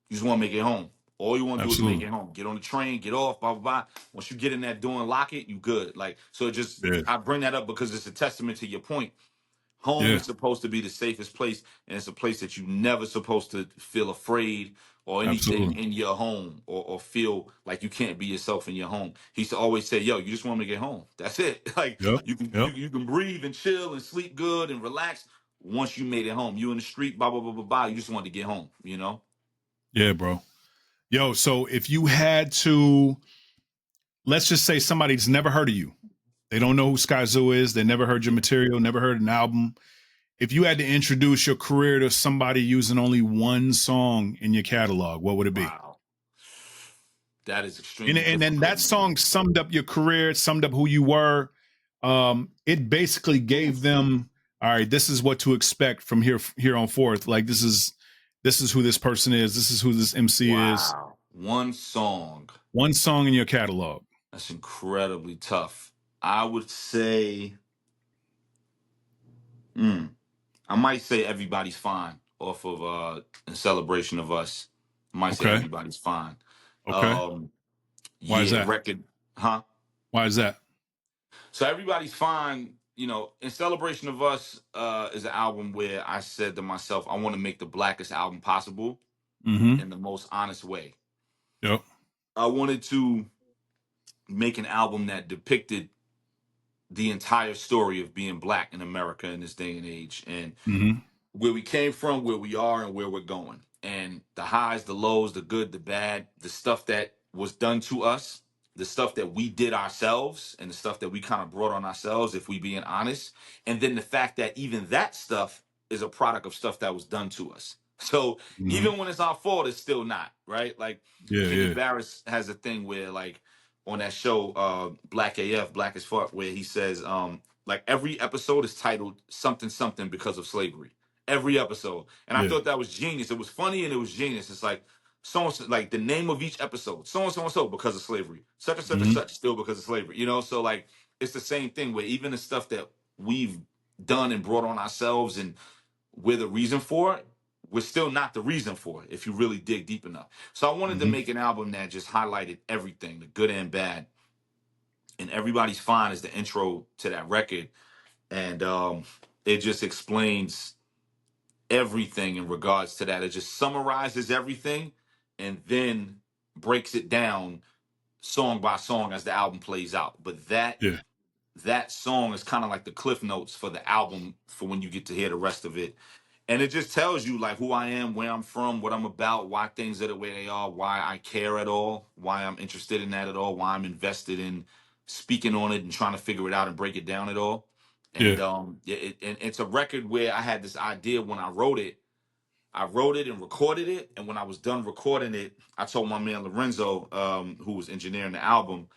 You just want to make it home. All you want to do is make absolutely. it home. Get on the train, get off, blah, blah, blah. Once you get in that door and lock it, you good. Like, so it just, Yeah, I bring that up because it's a testament to your point. Home yeah, is supposed to be the safest place, and it's a place that you never supposed to feel afraid or anything absolutely. in your home, or feel like you can't be yourself in your home. He used to always say, yo, you just want me to get home. That's it. Like, Yep, yep. you can breathe and chill and sleep good and relax once you made it home. You in the street, blah, blah, blah, blah, blah. You just want to get home, you know? Yeah, bro. Yo, so if you had to, let's just say somebody's never heard of you. They don't know who Skyzoo is. They never heard your material, never heard an album. If you had to introduce your career to somebody using only one song in your catalog, what would it be? Wow. That is And, extremely and then difficult, that man. song summed up your career, it summed up who you were. It basically gave them, all right, this is what to expect from here on forth. Like this is who this person is. This is who this MC is. Wow. One song. One song in your catalog. That's incredibly tough. I would say, mm, I might say Everybody's Fine off of In Celebration of Us. I might say Okay. Everybody's Fine. Okay. Why is Yeah, that? record, huh? Why is that? So Everybody's Fine, you know, In Celebration of Us is an album where I said to myself, I want to make the blackest album possible Mm-hmm. in the most honest way. Yep. I wanted to make an album that depicted the entire story of being black in America in this day and age, and Mm-hmm. where we came from, where we are, and where we're going, and the highs, the lows, the good, the bad, the stuff that was done to us, the stuff that we did ourselves, and the stuff that we kind of brought on ourselves, if we being honest, and then the fact that even that stuff is a product of stuff that was done to us. So Mm-hmm. even when it's our fault, it's still not, right? Like Yeah, Kenny yeah. Barris has a thing where, like, on that show, Black AF, Black as Fuck, where he says, like, every episode is titled something something because of slavery. Every episode. And I Yeah. thought that was genius. It was funny and it was genius. It's like so and so, like the name of each episode, so and so and so because of slavery, such and such and Mm-hmm. such still because of slavery. You know, so like it's the same thing where even the stuff that we've done and brought on ourselves and we're the reason for it, we're still not the reason for it if you really dig deep enough. So I wanted to Mm-hmm. make an album that just highlighted everything, the good and bad. And Everybody's Fine is the intro to that record. And it just explains everything in regards to that. It just summarizes everything and then breaks it down song by song as the album plays out. But Yeah. that song is kind of like the cliff notes for the album for when you get to hear the rest of it. And it just tells you like who I am, where I'm from, what I'm about, why things are the way they are, why I care at all, why I'm interested in that at all, why I'm invested in speaking on it and trying to figure it out and break it down at all. Yeah. And and it's a record where I had this idea when I wrote it. I wrote it and recorded it, and when I was done recording it, I told my man Lorenzo, who was engineering the album,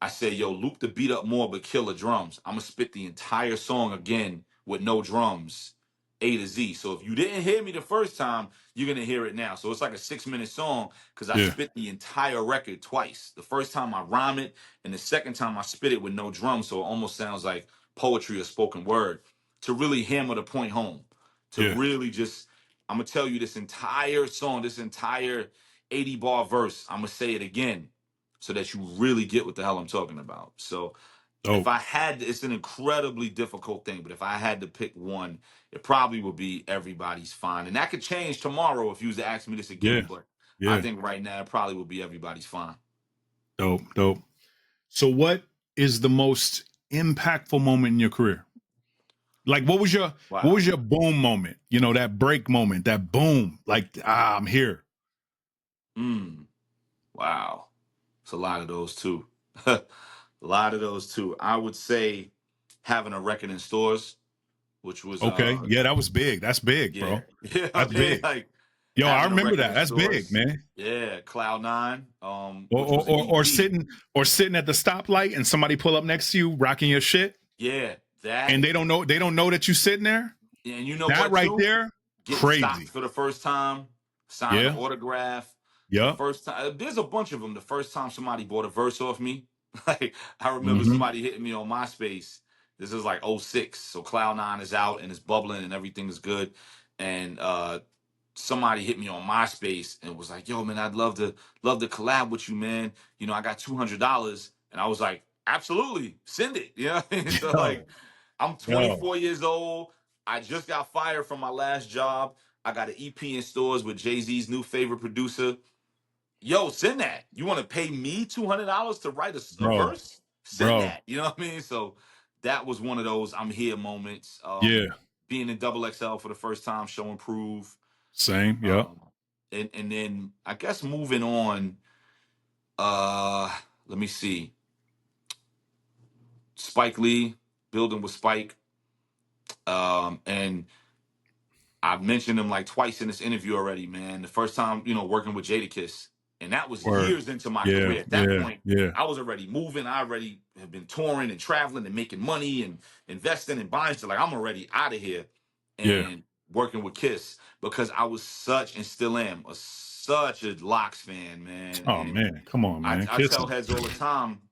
I said, "Yo, loop the beat up more, but kill the drums. I'm gonna spit the entire song again with no drums, A to Z. So if you didn't hear me the first time, you're gonna hear it now. So it's like a 6-minute song because I Yeah. spit the entire record twice. The first time I rhyme it, and the second time I spit it with no drums, so it almost sounds like poetry or spoken word to really hammer the point home. To Yeah. really just, I'm gonna tell you this entire song, this entire 80 bar verse. I'm gonna say it again so that you really get what the hell I'm talking about. So if Dope. I had, it's an incredibly difficult thing, but if I had to pick one, it probably would be Everybody's Fine. And that could change tomorrow if you was to ask me this Yeah. again, but I Yeah. think right now it probably would be Everybody's Fine. Dope. Dope. So what is the most impactful moment in your career? Like what was your Wow. boom moment? You know, that break moment, that boom, like I'm here. Wow. It's a lot of those too. A lot of those too. I would say having a record in stores, which was Okay. Yeah, that was big. That's big, yeah. bro. You know what That's I mean? big. Like Yo, I having a remember record that. in That's big, stores. man. Yeah, Cloud9, Or which was an EP. or sitting at the stoplight and somebody pull up next to you rocking your shit Yeah, that. and they don't know that you sitting there. And you know That what right too? there, Getting stopped crazy. for the first time, signing an Yeah. autograph. The Yep. first time, there's a bunch of them. The first time somebody bought a verse off me, like I remember Mm-hmm. somebody hitting me on MySpace. This is like '06, so Cloud9 is out and it's bubbling and everything is good. And somebody hit me on MySpace and was like, "Yo, man, I'd love to collab with you, man. You know, I got $200." And I was like, "Absolutely, send it." You know what I mean? So Yo, like, I'm yo, 24 years old. I just got fired from my last job. I got an EP in stores with Jay-Z's new favorite producer. Yo, send that. You want to pay me $200 to write a bro, verse? Send bro. that. You know what I mean? So that was one of those I'm here moments. Yeah. Being in Double XL for the first time, show and prove. Same. Yep. And then I guess moving on, let me see. Spike Lee, building with Spike. And I've mentioned him like twice in this interview already, man. The first time, working with Jadakiss, and that was Word. years into my Yeah. career. At that Yeah. point, Yeah. I was already moving. I already have been touring and traveling and making money and investing and buying stuff. Like I'm already out of here Yeah. and working with Kiss because I was such and still am such a Locks fan, man. Oh And man, come on, man. I tell Kissing. heads all the time,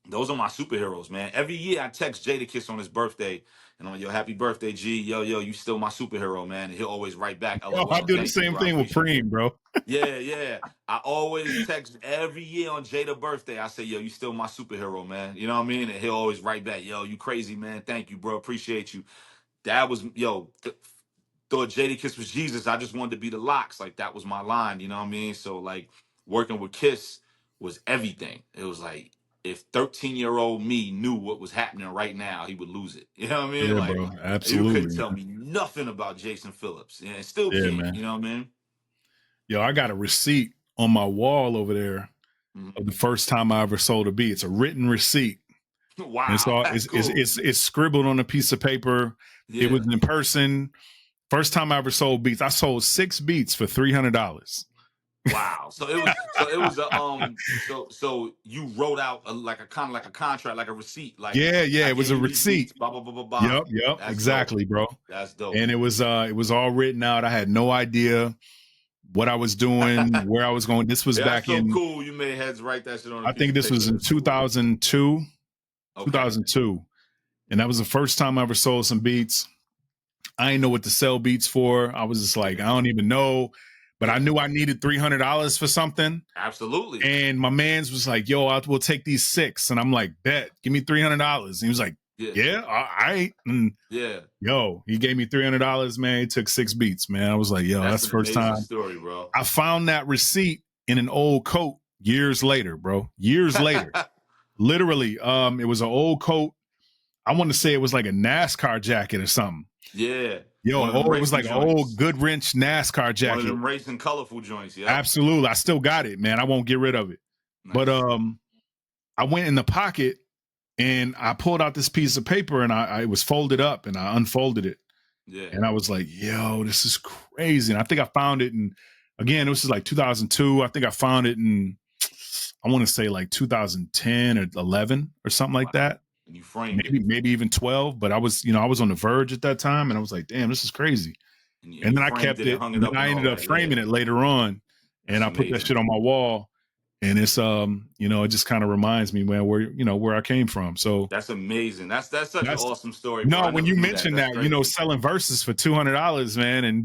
those are my superheroes, man. Every year I text Jadakiss on his birthday, and I'm like, "Yo, happy birthday, G. Yo, you still my superhero, man." And he'll always write back, Yo, I "LOL, do the thank you, same bro. I thing with appreciate Preem, that." bro. Yeah. I always text every year on Jada's birthday. I say, "Yo, you still my superhero, man." You know what I mean? And he'll always write back, "Yo, you crazy, man. Thank you, bro. Appreciate you." That was, thought Jadakiss was Jesus. I just wanted to be the Locks. Like that was my line. You know what I mean? So like working with Kiss was everything. It was like if 13-year-old me knew what was happening right now, he would lose it. You know what I mean? Yeah, Like bro. you couldn't Absolutely, tell man. me nothing about Jason Phillips. And still Yeah, can't. man. You know what I mean? Yo, I got a receipt on my wall over there of the first time I ever sold a beat. It's a written receipt. And it's Wow, all that's cool. it's scribbled on a piece of paper. It Yeah. was in person. First time I ever sold beats. I sold 6 beats for $300. Wow. So it was a so you wrote out like a kind of like a contract, like a receipt, like Yeah, I it was gave a you these beats, receipt. blah blah blah blah blah. Yep, That's dope. exactly, bro. That's dope. And it was all written out. I had no idea what I was doing, where I was going. This was Yeah, that's back so in, cool. You made heads write that shit on a I piece think of this paper. was in That's cool. 2002. Okay. 2002. And that was the first time I ever sold some beats. I didn't know what to sell beats for. I was just like, I don't even know. But I knew I needed $300 for something. Absolutely. And my man's was like, yo, we'll take these 6. And I'm like, bet, give me $300. And he was like, yeah, all right. And yo, he gave me $300, man. He took 6 beats, man. I was like, yo, that's the first an amazing time. Story, bro. I found that receipt in an old coat years later, bro. Years later. Literally, it was an old coat. I want to say it was like a NASCAR jacket or something. Yeah. Yo, it was like an old Good Wrench NASCAR jacket. One of them racing colorful joints, yeah. Absolutely. I still got it, man. I won't get rid of it. Nice. But I went in the pocket and I pulled out this piece of paper and it was folded up and I unfolded it. Yeah. And I was like, yo, this is crazy. And I think I found it in, again, this was like 2002. I think I found it in, I want to say like 2010 or 11 or something like that. and you framed it. maybe even 12. But I was on the verge at that time, and I was like, damn, this is crazy. And And you then I framed kept it and it, hung it and up then I and all ended up that. framing it later on, and I put that shit on my wall. And it's it just kind of reminds me, man, where I came from. So that's amazing. That's such an awesome story, bro. No, when you mentioned that, selling verses for $200, man, and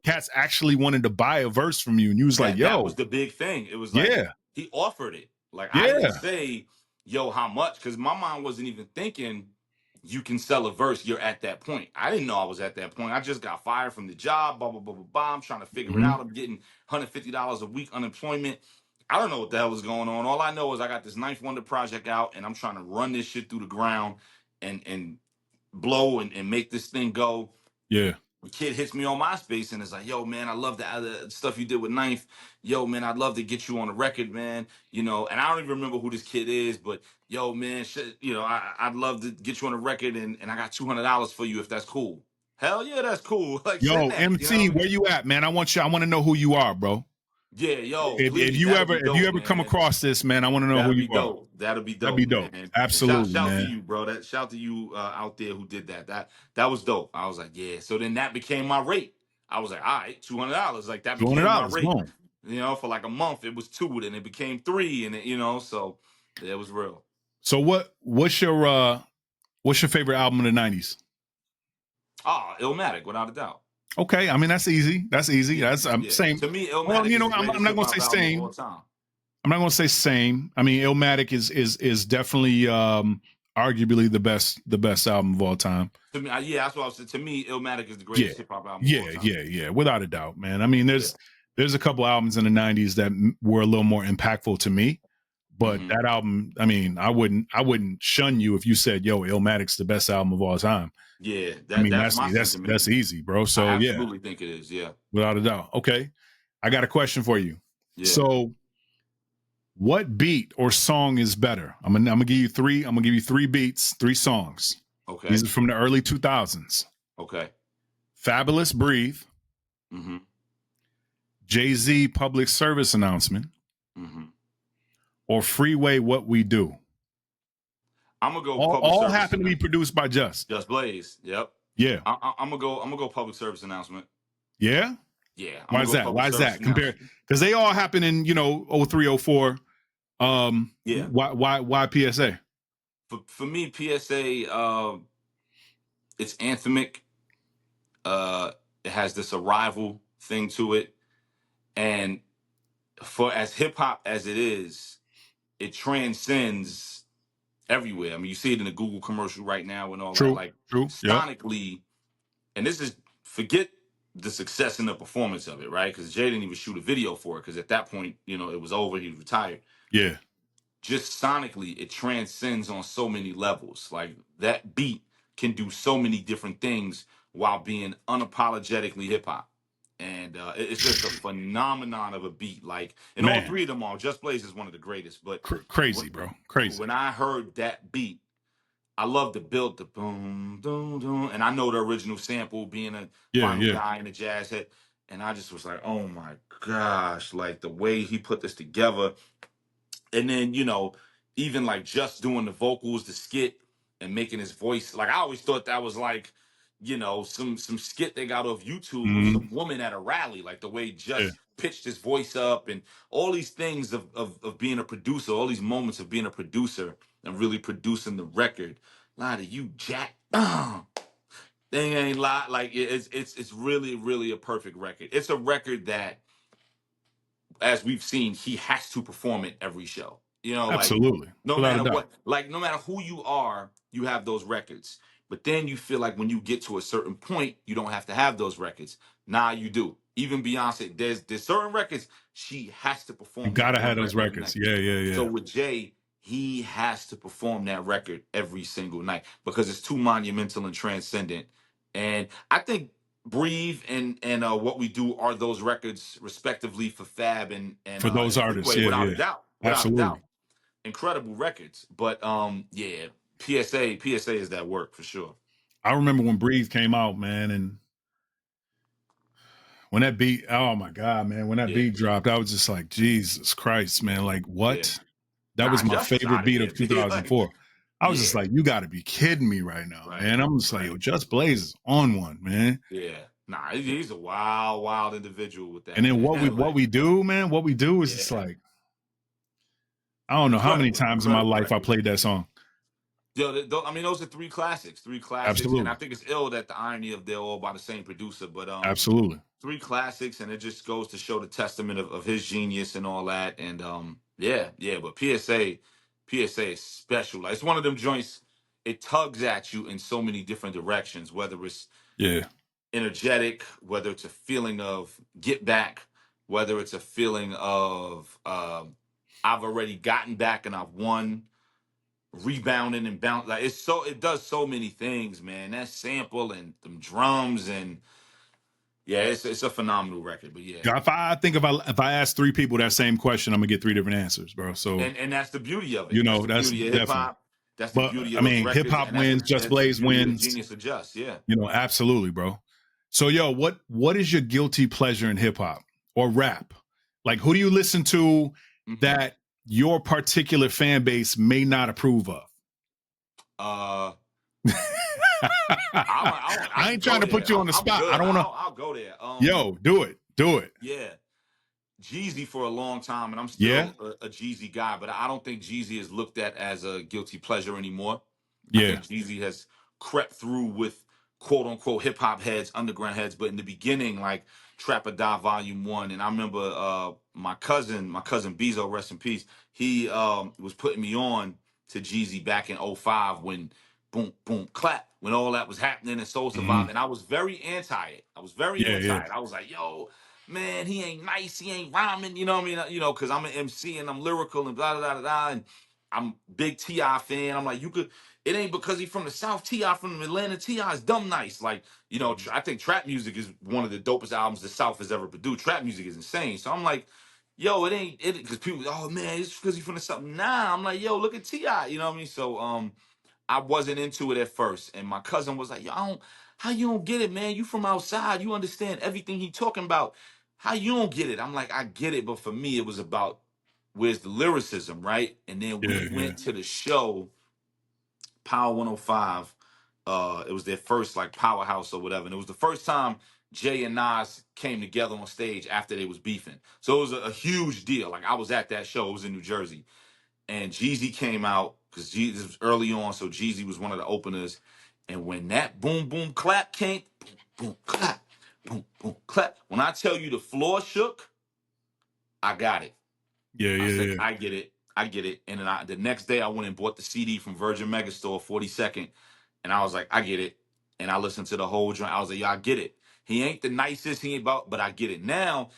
cats actually wanted to buy a verse from you, and you was like, yo, that was the big thing. It was like he offered it. Like I didn't say, yo, how much? Because my mind wasn't even thinking you can sell a verse. You're at that point. I didn't know I was at that point. I just got fired from the job. Blah blah blah blah blah. I'm trying to figure it out. I'm getting $150 a week unemployment. I don't know what the hell is going on. All I know is I got this Ninth Wonder project out, and I'm trying to run this shit through the ground and blow and make this thing go. Yeah. The kid hits me on MySpace and is like, yo, man, I love the stuff you did with Ninth. Yo, man, I'd love to get you on a record, man. And I don't even remember who this kid is, but yo, man, I'd love to get you on a record and I got $200 for you if that's cool. Hell yeah, that's cool. Like, yo, MC, where you at, man? I want to know who you are, bro. Yeah, yo. If you ever come across this, man, I want to know who you are. That'll be dope. That'd be dope. Man. Absolutely, shout man. to you, bro. Shout to you out there who did that. That was dope. I was like, yeah. So then that became my rate. I was like, all right, $200. Like that became my rate. Boom. For like a month it was 2, then it became 3, and so it was real. So what's your favorite album of the 90s? Illmatic, without a doubt. Okay, I mean that's easy. That's same. To me, Illmatic. Well, I'm not gonna say same. I'm not gonna say same. I mean, Illmatic is definitely arguably the best album of all time. To me, that's what I was saying. To me, Illmatic is the greatest hip hop album of all time. Yeah, without a doubt, man. I mean, there's a couple albums in the 90s that were a little more impactful to me, but that album, I mean, I wouldn't shun you if you said, yo, Illmatic's the best album of all time. Yeah, that's easy, bro. So I absolutely think it is. Yeah, without a doubt. Okay, I got a question for you. Yeah. So, what beat or song is better? I'm gonna give you three. I'm gonna give you 3 beats, 3 songs. Okay, these are from the early 2000s. Okay, Fabulous Breathe. Jay-Z Public Service Announcement. Or Freeway What We Do. I'm gonna go. All happen to be produced by Just Blaze. Yep. Yeah. I'm gonna go. Public service announcement. Yeah. Yeah. Why is that? Because they all happen in 03, 04. Yeah. Why PSA? For me, PSA. It's anthemic. It has this arrival thing to it, and for as hip hop as it is, it transcends everywhere. I mean, you see it in the Google commercial right now and all that. Like, sonically, and this is, forget the success and the performance of it, right? Because Jay didn't even shoot a video for it, because at that point, it was over. He was retired. Yeah. Just sonically, it transcends on so many levels. Like, that beat can do so many different things while being unapologetically hip-hop. And it's just a phenomenon of a beat. Like, and all 3 of them are. Just Blaze is one of the greatest. But crazy, bro. Crazy. When I heard that beat, I love the build, the boom, boom, boom. And I know the original sample being a final guy in the jazz head. And I just was like, oh my gosh, like the way he put this together. And then, even like just doing the vocals, the skit, and making his voice. Like, I always thought that was like, some skit they got off YouTube with some woman at a rally, like the way he just pitched his voice up, and all these things of being a producer, all these moments of being a producer and really producing the record. Lie to you, Jack. Thing ain't lie. Like, it's really, really a perfect record. It's a record that, as we've seen, he has to perform it every show. Absolutely. Like, no matter what, like, no matter who you are, you have those records. But then you feel like when you get to a certain point, you don't have to have those records. Nah, you do. Even Beyonce, there's certain records she has to perform. You gotta have those records. Yeah. So with Jay, he has to perform that record every single night because it's too monumental and transcendent. And I think Breathe and What We Do are those records respectively for Fab and for those artists. Without a doubt. Absolutely. Without a doubt. Incredible records. But PSA is that work for sure. I remember when Breathe came out, man, and when that beat, oh my God, man, when that beat dropped, I was just like, Jesus Christ, man, like what? That was my favorite beat of 2004. I was just like, you got to be kidding me right now, Right. man. I'm just like, Right. yo, Just Blaze is on one, man. Yeah. Nah, he's a wild individual with And that, then man. what Like, we do, man, what we do is just yeah. like, I don't know how many Incredible. times in my Incredible life I record. played that song. Yo, I mean, those are three classics. Three classics. And I Absolutely. think it's ill that the irony of they're all by the same producer, but Absolutely. three classics, and it just goes to show the testament of his genius and all that. And yeah, but PSA is special. Like, it's one of them joints, it tugs at you in so many different directions, whether it's Yeah. energetic, whether it's a feeling of get back, whether it's a feeling of I've already gotten back and I've won, rebounding and bounce. Like, it does so many things, man. That sample and them drums, and yeah, it's a phenomenal record. But yeah. If I ask three people that same question, I'm gonna get three different answers, bro. So And that's the beauty of it. you That's know, the that's beauty of hip definitely. hop. That's the But beauty I of those mean, hip records, hop and wins, Just that's the Blaze beauty of wins. Genius Adjust. Yeah. You know, absolutely, bro. So yo, what is your guilty pleasure in hip hop or rap? Like, who do you listen to that your particular fan base may not approve of? I ain't trying to put you on the spot. I don't want to. I'll go there. Yo, do it. Yeah. Jeezy for a long time, and I'm still a Jeezy guy, but I don't think Jeezy is looked at as a guilty pleasure anymore. I think Jeezy has crept through with quote unquote hip hop heads, underground heads, but in the beginning, like Trap or Die Volume 1, and I remember my cousin Bezo, rest in peace, he was putting me on to Jeezy back in '05 when boom, boom, clap, when all that was happening and Soul Survived, and I was very anti it. I was very anti it. I was like, yo, man, he ain't nice, he ain't rhyming, you know what I mean? You know, because I'm an MC and I'm lyrical and blah, blah, blah, blah, and I'm big T.I. fan. I'm like, it ain't because he's from the South, T.I. from Atlanta, T.I. is dumb nice. Like, you know, I think trap music is one of the dopest albums the South has ever produced. Trap music is insane. So I'm like, yo, it ain't, because people, oh man, it's because he's from the South. Nah, I'm like, yo, look at T.I., you know what I mean? So, I wasn't into it at first. And my cousin was like, yo, how you don't get it, man? You from outside, you understand everything he talking about. How you don't get it? I'm like, I get it, but for me, it was about where's the lyricism, right? And then we went to the show, Power 105. It was their first like powerhouse or whatever. And it was the first time Jay and Nas came together on stage after they was beefing. So it was a huge deal. Like, I was at that show. It was in New Jersey. And Jeezy came out because Jeezy was early on, so Jeezy was one of the openers. And when that boom boom clap came, boom boom clap, boom boom clap. When I tell you the floor shook, I got it. I said, I get it. And then the next day I went and bought the CD from Virgin Megastore, 42nd, and I was like, I get it. And I listened to the whole joint. I was like, yeah, I get it. He ain't the nicest, he ain't about, but I get it. Now,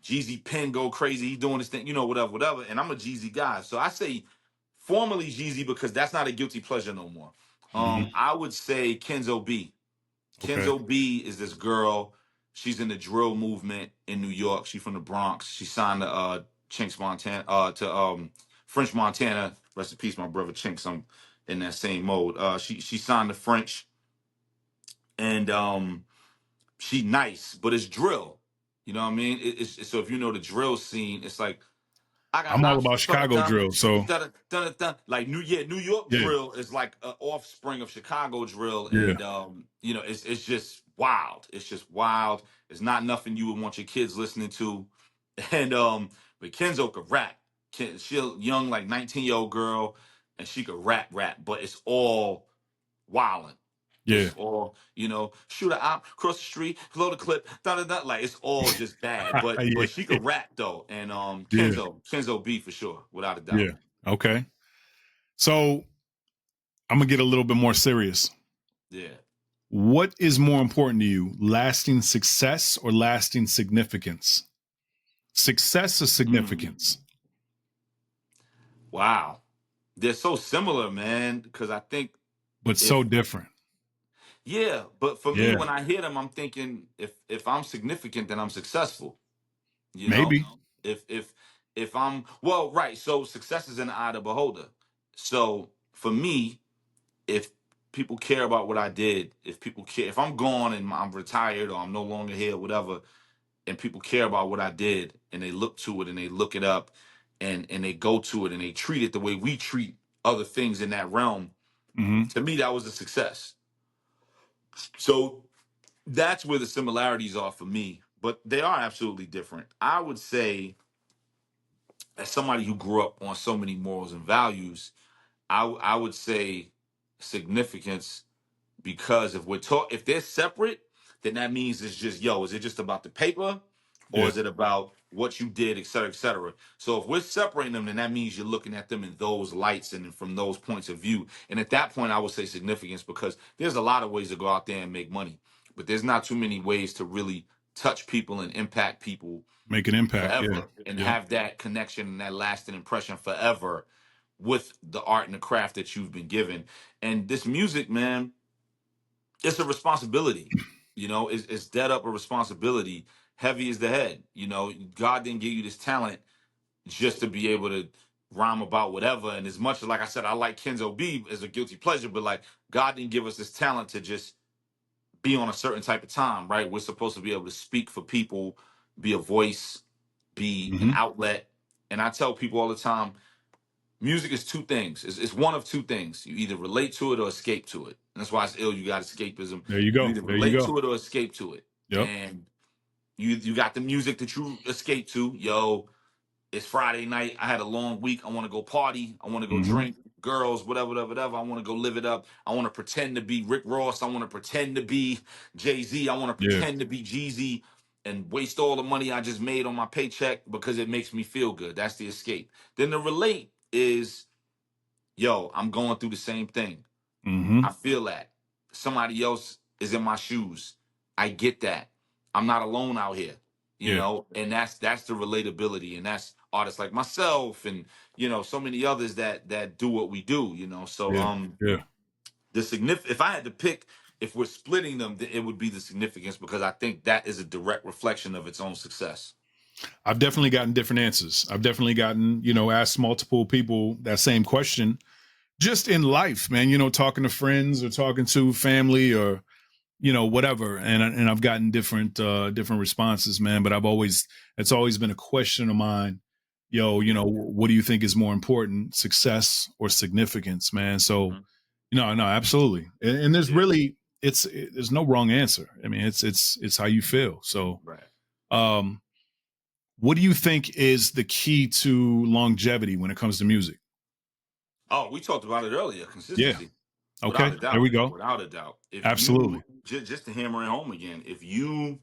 Jeezy pen go crazy. He doing this thing, you know, whatever. And I'm a Jeezy guy. So I say formerly Jeezy because that's not a guilty pleasure no more. I would say Kenzo B. Kenzo B is this girl. She's in the drill movement in New York. She's from the Bronx. She signed to Chinks Montana, to French Montana. Rest in peace, my brother Chinks. I'm in that same mode. She signed to French, and she nice, but it's drill. You know what I mean? So if you know the drill scene, it's like I got I'm all about options. Chicago drill. So Like New York drill is like an offspring of Chicago drill, and you know, it's just wild. It's just wild. It's not nothing you would want your kids listening to. And but Kenzo could rap. She a young, like 19-year-old girl, and she could rap, but it's all wildin'. It's all, you know, shoot a op, cross the street, blow the clip, like it's all just bad. But she could rap though. And Kenzo B for sure, without a doubt. Yeah. Okay. So I'm gonna get a little bit more serious. Yeah. What is more important to you, lasting success or lasting significance? Success or significance? Wow. They're so similar, man, because I think but so different. Yeah, but for me, when I hear them, I'm thinking if I'm significant, then I'm successful. You know, if I'm right. So success is in the eye of the beholder. So for me, if people care about what I did, if people care, if I'm gone and I'm retired or I'm no longer here, whatever, and people care about what I did and they look to it and they look it up and they go to it and they treat it the way we treat other things in that realm, To me, that was a success. So that's where the similarities are for me, but they are absolutely different. I would say, as somebody who grew up on so many morals and values, I would say significance, because if they're separate, then that means it's just, yo, is it just about the paper, or Yeah. is it about what you did, et cetera, et cetera? So if we're separating them, then that means you're looking at them in those lights and from those points of view. And at that point, I would say significance, because there's a lot of ways to go out there and make money, but there's not too many ways to really touch people and impact people Make an impact. Yeah. forever and Yeah. have that connection and that lasting impression forever with the art and the craft that you've been given. And this music, man, it's a responsibility. It's dead up a responsibility. Heavy is the head. God didn't give you this talent just to be able to rhyme about whatever. And as much as, like I said, I like Kenzo B as a guilty pleasure, but like, God didn't give us this talent to just be on a certain type of time, right? We're supposed to be able to speak for people, be a voice, be an outlet. And I tell people all the time, music is two things. It's one of two things. You either relate to it or escape to it. And that's why it's ill. You got escapism. There you You go. either There you relate go. to it or escape to it. Yep. And you got the music that you escape to. Yo, it's Friday night. I had a long week. I want to go party. I want to go drink, girls, whatever, whatever, whatever. I want to go live it up. I want to pretend to be Rick Ross. I want to pretend to be Jay-Z. I want to Yeah. pretend to be Jeezy and waste all the money I just made on my paycheck because it makes me feel good. That's the escape. Then the relate is, yo, I'm going through the same thing. I feel that. Somebody else is in my shoes. I get that. I'm not alone out here, Yeah. and that's the relatability, and that's artists like myself and so many others that do what we do, So Yeah. Yeah. if I had to pick, if we're splitting them, it would be the significance, because I think that is a direct reflection of its own success. I've definitely gotten different answers. I've definitely gotten, asked multiple people that same question just in life, man, talking to friends or talking to family or, whatever. And I've gotten different responses, man. But it's always been a question of mine. What do you think is more important, success or significance, man? So, no, absolutely. And there's really, there's no wrong answer. I mean, it's how you feel. So, Right. What do you think is the key to longevity when it comes to music? Oh, we talked about it earlier. Yeah. Consistency. Okay. Without a doubt. There we go. Without a doubt. If Absolutely. you just to hammer it home again, if you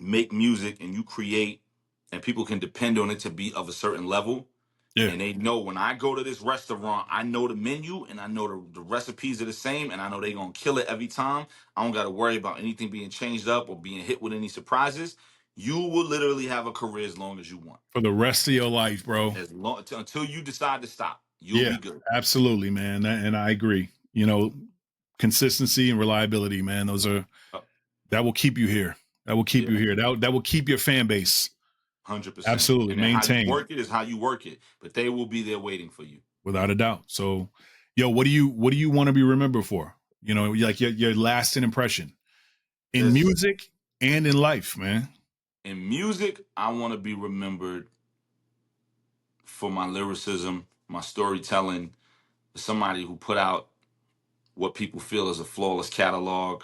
make music and you create and people can depend on it to be of a certain level, Yeah. and they know when I go to this restaurant, I know the menu and I know the recipes are the same and I know they're going to kill it every time. I don't got to worry about anything being changed up or being hit with any surprises. You will literally have a career as long as you want. For the rest of your life, bro. Until you decide to stop, you'll be good. Absolutely, man. And I agree. Consistency and reliability, man. Those are, that will keep you here. That will keep you here. That will keep your fan base. 100%. Absolutely. And maintain. How you work it is how you work it, but they will be there waiting for you. Without a doubt. So, what do you want to be remembered for? Like your lasting impression in music and in life, man. In music, I want to be remembered for my lyricism, my storytelling, somebody who put out what people feel is a flawless catalog,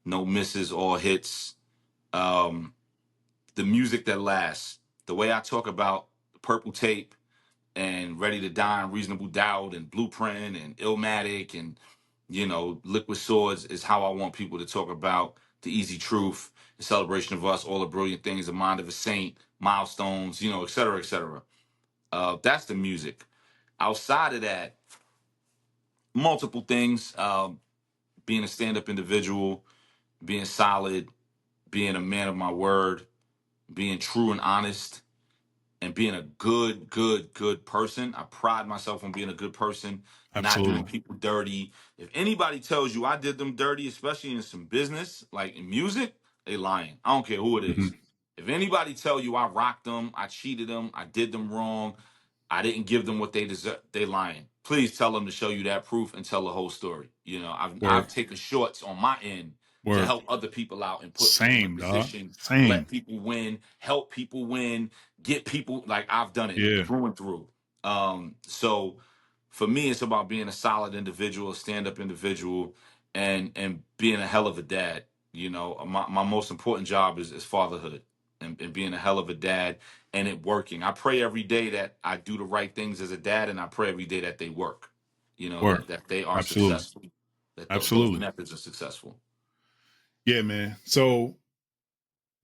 no misses, all hits. The music that lasts. The way I talk about Purple Tape and Ready to Die and Reasonable Doubt and Blueprint and Illmatic and Liquid Swords is how I want people to talk about The Easy Truth, The Celebration of Us, All the Brilliant Things, The Mind of a Saint, Milestones, et cetera, et cetera. That's the music. Outside of that, multiple things. Being a stand-up individual, being solid, being a man of my word, being true and honest, and being a good person. I pride myself on being a good person, not doing people dirty. If anybody tells you I did them dirty, especially in some business, like in music, they lying. I don't care who it is. If anybody tell you I rocked them, I cheated them, I did them wrong, I didn't give them what they deserve, they lying. Please tell them to show you that proof and tell the whole story. I've taken shorts on my end to help other people out and put people in position, let people win, help people win, get people, like I've done it through and through. So For me, it's about being a solid individual, a stand-up individual, and being a hell of a dad. You know, my most important job is fatherhood and being a hell of a dad and it working. I pray every day that I do the right things as a dad, and I pray every day that they work. You know, Work. that they are Absolutely. successful, that those Absolutely. methods are successful. Yeah, man. So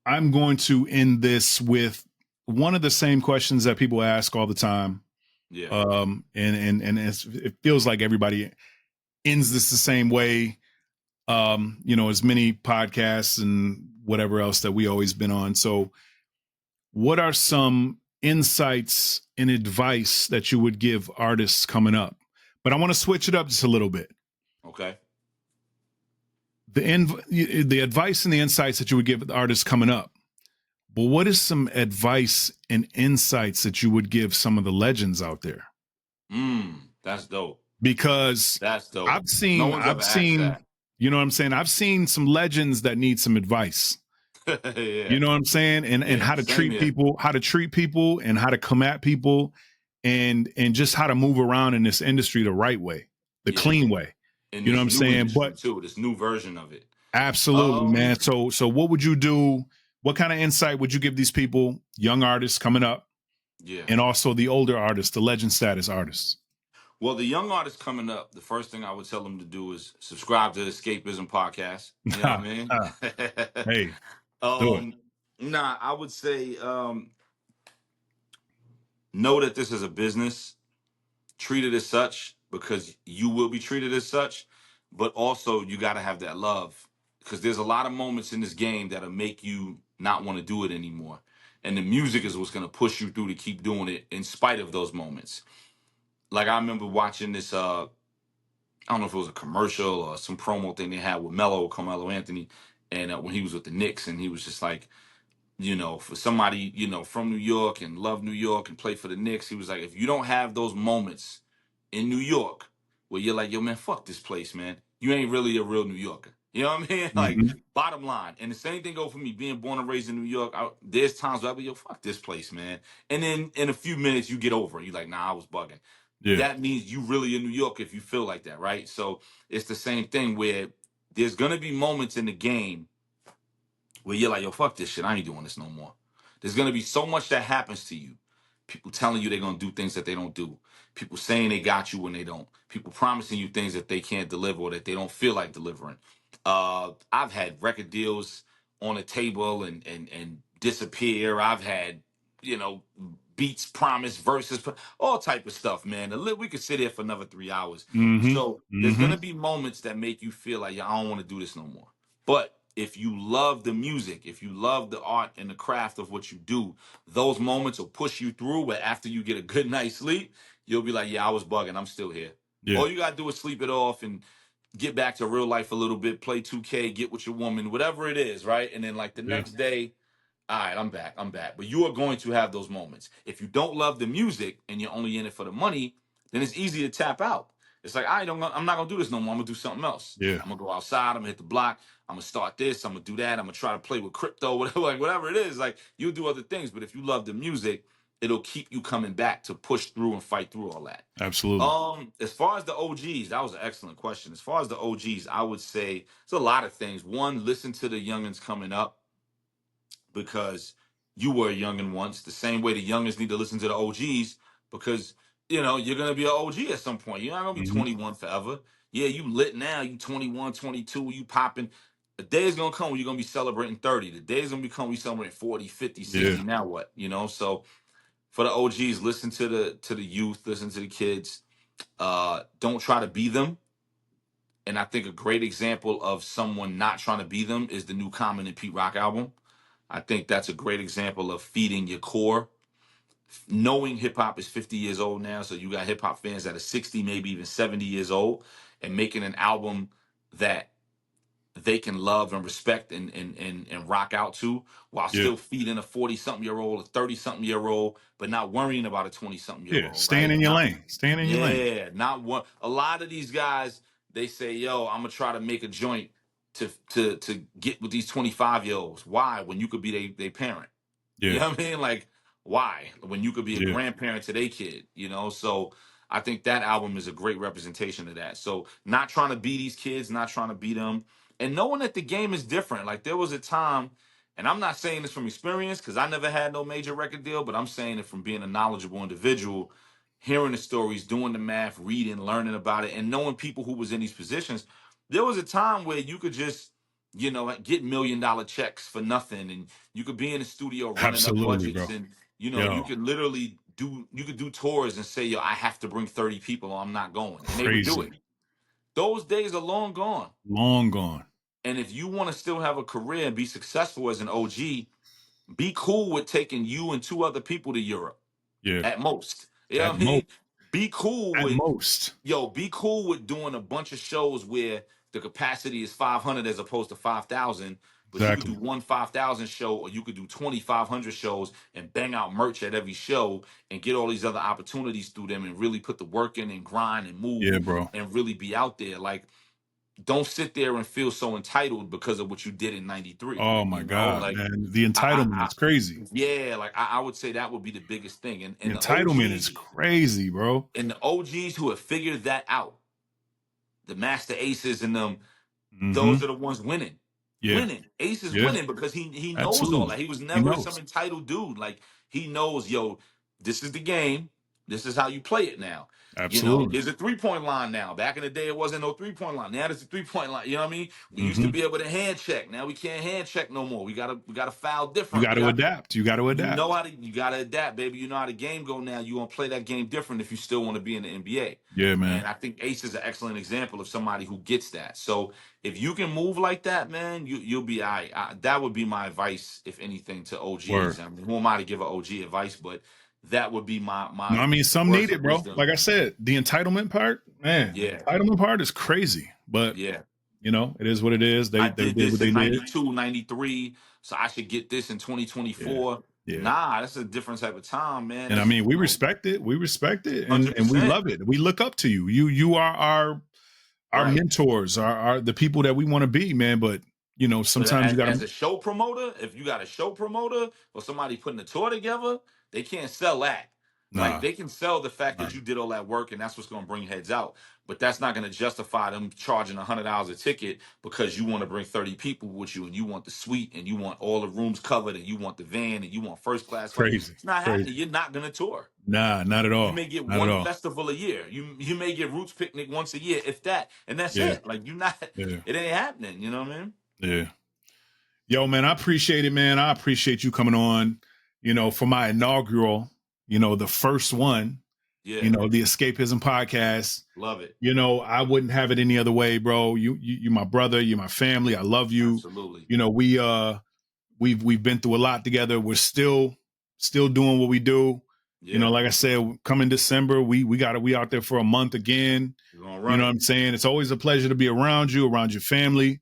I'm going to end this with one of the same questions that people ask all the time. Yeah. And it feels like everybody ends this the same way. You know, as many podcasts and whatever else that we always been on. So what are some insights and advice that you would give artists coming up? But I want to switch it up just a little bit. Okay. The advice and the insights that you would give the artists coming up. But what is some advice and insights that you would give some of the legends out there? That's dope. Because that's dope. I've seen, No one's ever asked that. You know what I'm saying? I've seen some legends that need some advice. Yeah. You know what I'm saying? And how to treat people, and how to come at people and just how to move around in this industry the right way, the clean way. In you know what I'm saying? But too, this new version of it. Absolutely, man. So what would you do? What kind of insight would you give these people, young artists coming up? Yeah. And also the older artists, the legend status artists? Well, the young artists coming up, the first thing I would tell them to do is subscribe to the Escapism Podcast. You know what I mean? Hey. Do it. Nah, I would say know that this is a business. Treat it as such because you will be treated as such. But also, you got to have that love because there's a lot of moments in this game that'll make you not want to do it anymore. And the music is what's going to push you through to keep doing it in spite of those moments. Like I remember watching this, I don't know if it was a commercial or some promo thing they had with Carmelo Anthony, and when he was with the Knicks, and he was just like, you know, for somebody, you know, from New York and love New York and play for the Knicks, he was like, if you don't have those moments in New York where you're like, yo, man, fuck this place, man, you ain't really a real New Yorker. You know what I mean? Like, bottom line. And the same thing go for me, being born and raised in New York. There's times where I be, yo, fuck this place, man. And then in a few minutes, you get over it. You're like, nah, I was bugging. Yeah. That means you really in New York if you feel like that, right? So it's the same thing where there's going to be moments in the game where you're like, yo, fuck this shit. I ain't doing this no more. There's going to be so much that happens to you. People telling you they're going to do things that they don't do. People saying they got you when they don't. People promising you things that they can't deliver or that they don't feel like delivering. I've had record deals on the table and disappear. I've had, you know, beats promised, verses, all type of stuff, man. We could sit here for another 3 hours. So there's going to be moments that make you feel like, yeah, I don't want to do this no more. But if you love the music, if you love the art and the craft of what you do, those moments will push you through. But after you get a good night's sleep, you'll be like, yeah, I was bugging. I'm still here. Yeah. All you got to do is sleep it off and get back to real life a little bit, play 2K, get with your woman, whatever it is, right? And then like the next day, all right, I'm back. But you are going to have those moments. If you don't love the music and you're only in it for the money, then it's easy to tap out. It's like, I'm not going to do this no more. I'm going to do something else. Yeah. I'm going to go outside. I'm going to hit the block. I'm going to start this. I'm going to do that. I'm going to try to play with crypto, whatever it is. Like, you'll do other things. But if you love the music, it'll keep you coming back to push through and fight through all that. Absolutely. As far as the OGs, that was an excellent question. As far as the OGs, I would say it's a lot of things. One, listen to the youngins coming up because you were a youngin once. The same way the youngins need to listen to the OGs because, you know, you're going to be an OG at some point. You're not going to be 21 forever. Yeah, you lit now. You 21, 22, you popping. The day is going to come when you're going to be celebrating 30. The day is going to come when you're celebrating 40, 50, 60. Yeah. Now what? You know, so for the OGs, listen to the youth, listen to the kids. Don't try to be them. And I think a great example of someone not trying to be them is the new Common and Pete Rock album. I think that's a great example of feeding your core. Knowing hip hop is 50 years old now, so you got hip hop fans that are 60, maybe even 70 years old, and making an album that they can love and respect and rock out to while still feeding a 40-something-year-old, a 30-something-year-old, but not worrying about a 20-something-year-old. Yeah, staying in your lane. Staying in your lane. Yeah, not one. A lot of these guys, they say, yo, I'm going to try to make a joint to get with these 25-year-olds. Why? When you could be their parent. Yeah. You know what I mean? Like, why? When you could be a grandparent to their kid, you know? So I think that album is a great representation of that. So not trying to be these kids, not trying to be them, and knowing that the game is different. Like there was a time, and I'm not saying this from experience because I never had no major record deal, but I'm saying it from being a knowledgeable individual, hearing the stories, doing the math, reading, learning about it, and knowing people who was in these positions. There was a time where you could just, get $1 million checks for nothing, and you could be in the studio running up Absolutely, bro. budgets, and you Yo, could literally do tours and say, yo, I have to bring 30 people or I'm not going. And they would do it. crazy. Those days are long gone. Long gone. And if you want to still have a career and be successful as an OG, be cool with taking you and two other people to Europe Yeah. at most. You know At what I mean? most. Be cool At with most. be cool with doing a bunch of shows where the capacity is 500 as opposed to 5,000. But you could do Exactly. one 5,000 show, or you could do 2,500 shows and bang out merch at every show and get all these other opportunities through them and really put the work in and grind and move Yeah, bro. and really be out there. Like, don't sit there and feel so entitled because of what you did in '93. Oh my God, Like man. The I, entitlement is crazy. yeah, like I would say that would be the biggest thing. And The the entitlement OGs is crazy, bro. and the OGs who have figured that out, the Master Aces and them, those are the ones winning. Yeah. Winning. Ace is Yeah. winning because he knows all Absolutely. that. He was He never knows. some entitled dude. Like he knows, yo, this is the game. This is how you play it now. Absolutely. There's a 3-point line now. Back in the day, it wasn't no 3-point line. Now there's a 3-point line. You know what I mean? We used to be able to hand check. Now we can't hand check no more. We gotta foul You different. got to adapt. You got to adapt. You gotta adapt, baby. You know how the game go now. You gonna play that game different if you still want to be in the NBA. Yeah, man. And I think Ace is an excellent example of somebody who gets that. So if you can move like that, man, you'll be all right. That would be my advice, if anything, to OGs. Word. I mean, who am I to give an OG advice? But that would be my No, I mean, some words need of it, bro. wisdom. Like I said, the entitlement part, man. Yeah. The entitlement part is crazy. But, Yeah. it is what it is. I They did did this what they in did. 92, 93, so I should get this in 2024. Yeah. Nah, that's a different type of time, man. And I mean, we respect it. We respect it, and we 100%. love it. We look up to you. You are our Right. mentors, are the people that we want to be, man. But sometimes you got as a show promoter, if you got a show promoter or somebody putting a tour together, they can't sell that. Like they can sell the fact that you did all that work and that's what's going to bring heads out. But that's not going to justify them charging $100 a ticket because you want to bring 30 people with you and you want the suite and you want all the rooms covered and you want the van and you want first class. Crazy. It's not happening. You're not going to tour. Nah, not at all. You may get not one festival a year. You may get Roots Picnic once a year, if that, and that's it. Like it ain't happening. You know what I mean? Yeah. Yo, man, I appreciate it, man. I appreciate you coming on, for my inaugural, the first one, Yeah. the Escapism Podcast. Love it. I wouldn't have it any other way, bro. You my brother, you're my family. I love you. Absolutely. We've been through a lot together. We're still doing what we do. Yeah. Like I said, coming December, we out there for a month again. You know what I'm saying? It's always a pleasure to be around you, around your family.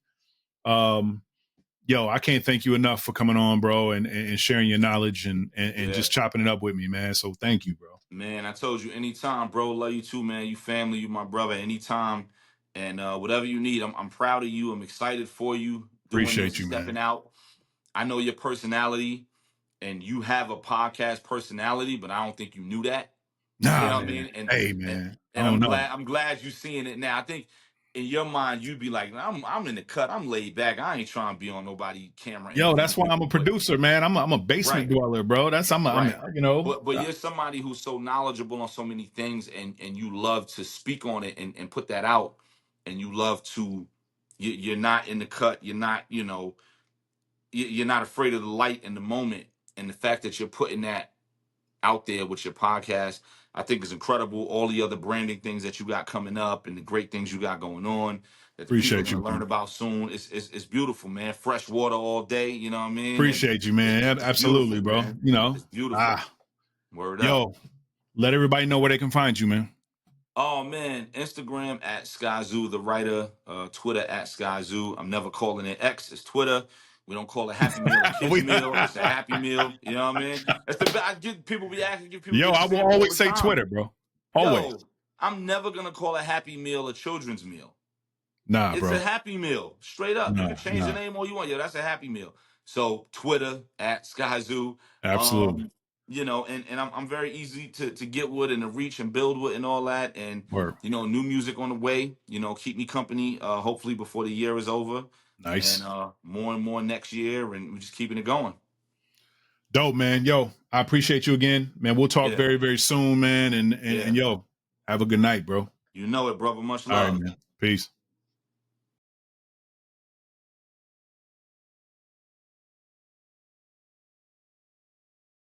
Yo, I can't thank you enough for coming on, bro, and sharing your knowledge and just chopping it up with me, man. So thank you, bro. Man, I told you anytime, bro. Love you too, man. You family, you my brother. Anytime, and whatever you need, I'm proud of you. I'm excited for you. Appreciate you, stepping man. out. I know your personality, and you have a podcast personality, but I don't think you knew that. Nah, you know what I man. mean? And, hey, man. And I'm glad you're seeing it now. I think in your mind you'd be like, I'm in the cut. I'm laid back. I ain't trying to be on nobody camera. Yo, that's why I'm a producer, man. I'm a basement dweller, bro. But you're somebody who's so knowledgeable on so many things, and you love to speak on it and put that out, and you love to. You're not in the cut. You're not. You're not afraid of the light in the moment, and the fact that you're putting that out there with your podcast, I think is incredible. All the other branding things that you got coming up and the great things you got going on that the people are gonna learn about soon. It's beautiful, man. Fresh water all day, you know what I mean? Appreciate you, man. Absolutely, bro. Man. It's beautiful. Word up. Let everybody know where they can find you, man. Oh man, Instagram at Skyzoo the writer, Twitter at Skyzoo. I'm never calling it X, it's Twitter. We don't call it Happy Meal a kids meal. It's a Happy Meal. You know what I mean? That's the I get people be asking. Yo, I will always say Twitter, bro. Always. Yo, I'm never gonna call a Happy Meal a children's meal. Nah, it's bro. It's a Happy Meal, straight up. You can change the name all you want. Yo, that's a Happy Meal. So Twitter at Skyzoo. Absolutely. you know, and I'm very easy to get with and to reach and build with and all that. And, Word. you know, new music on the way, you know, keep me company, hopefully before the year is over. Nice. And more and more next year, and we're just keeping it going. Dope, man. Yo, I appreciate you again, man. We'll talk Yeah. very, very soon, man. And Yeah. yo, have a good night, bro. You know it, brother. Much All right, love. man. Peace.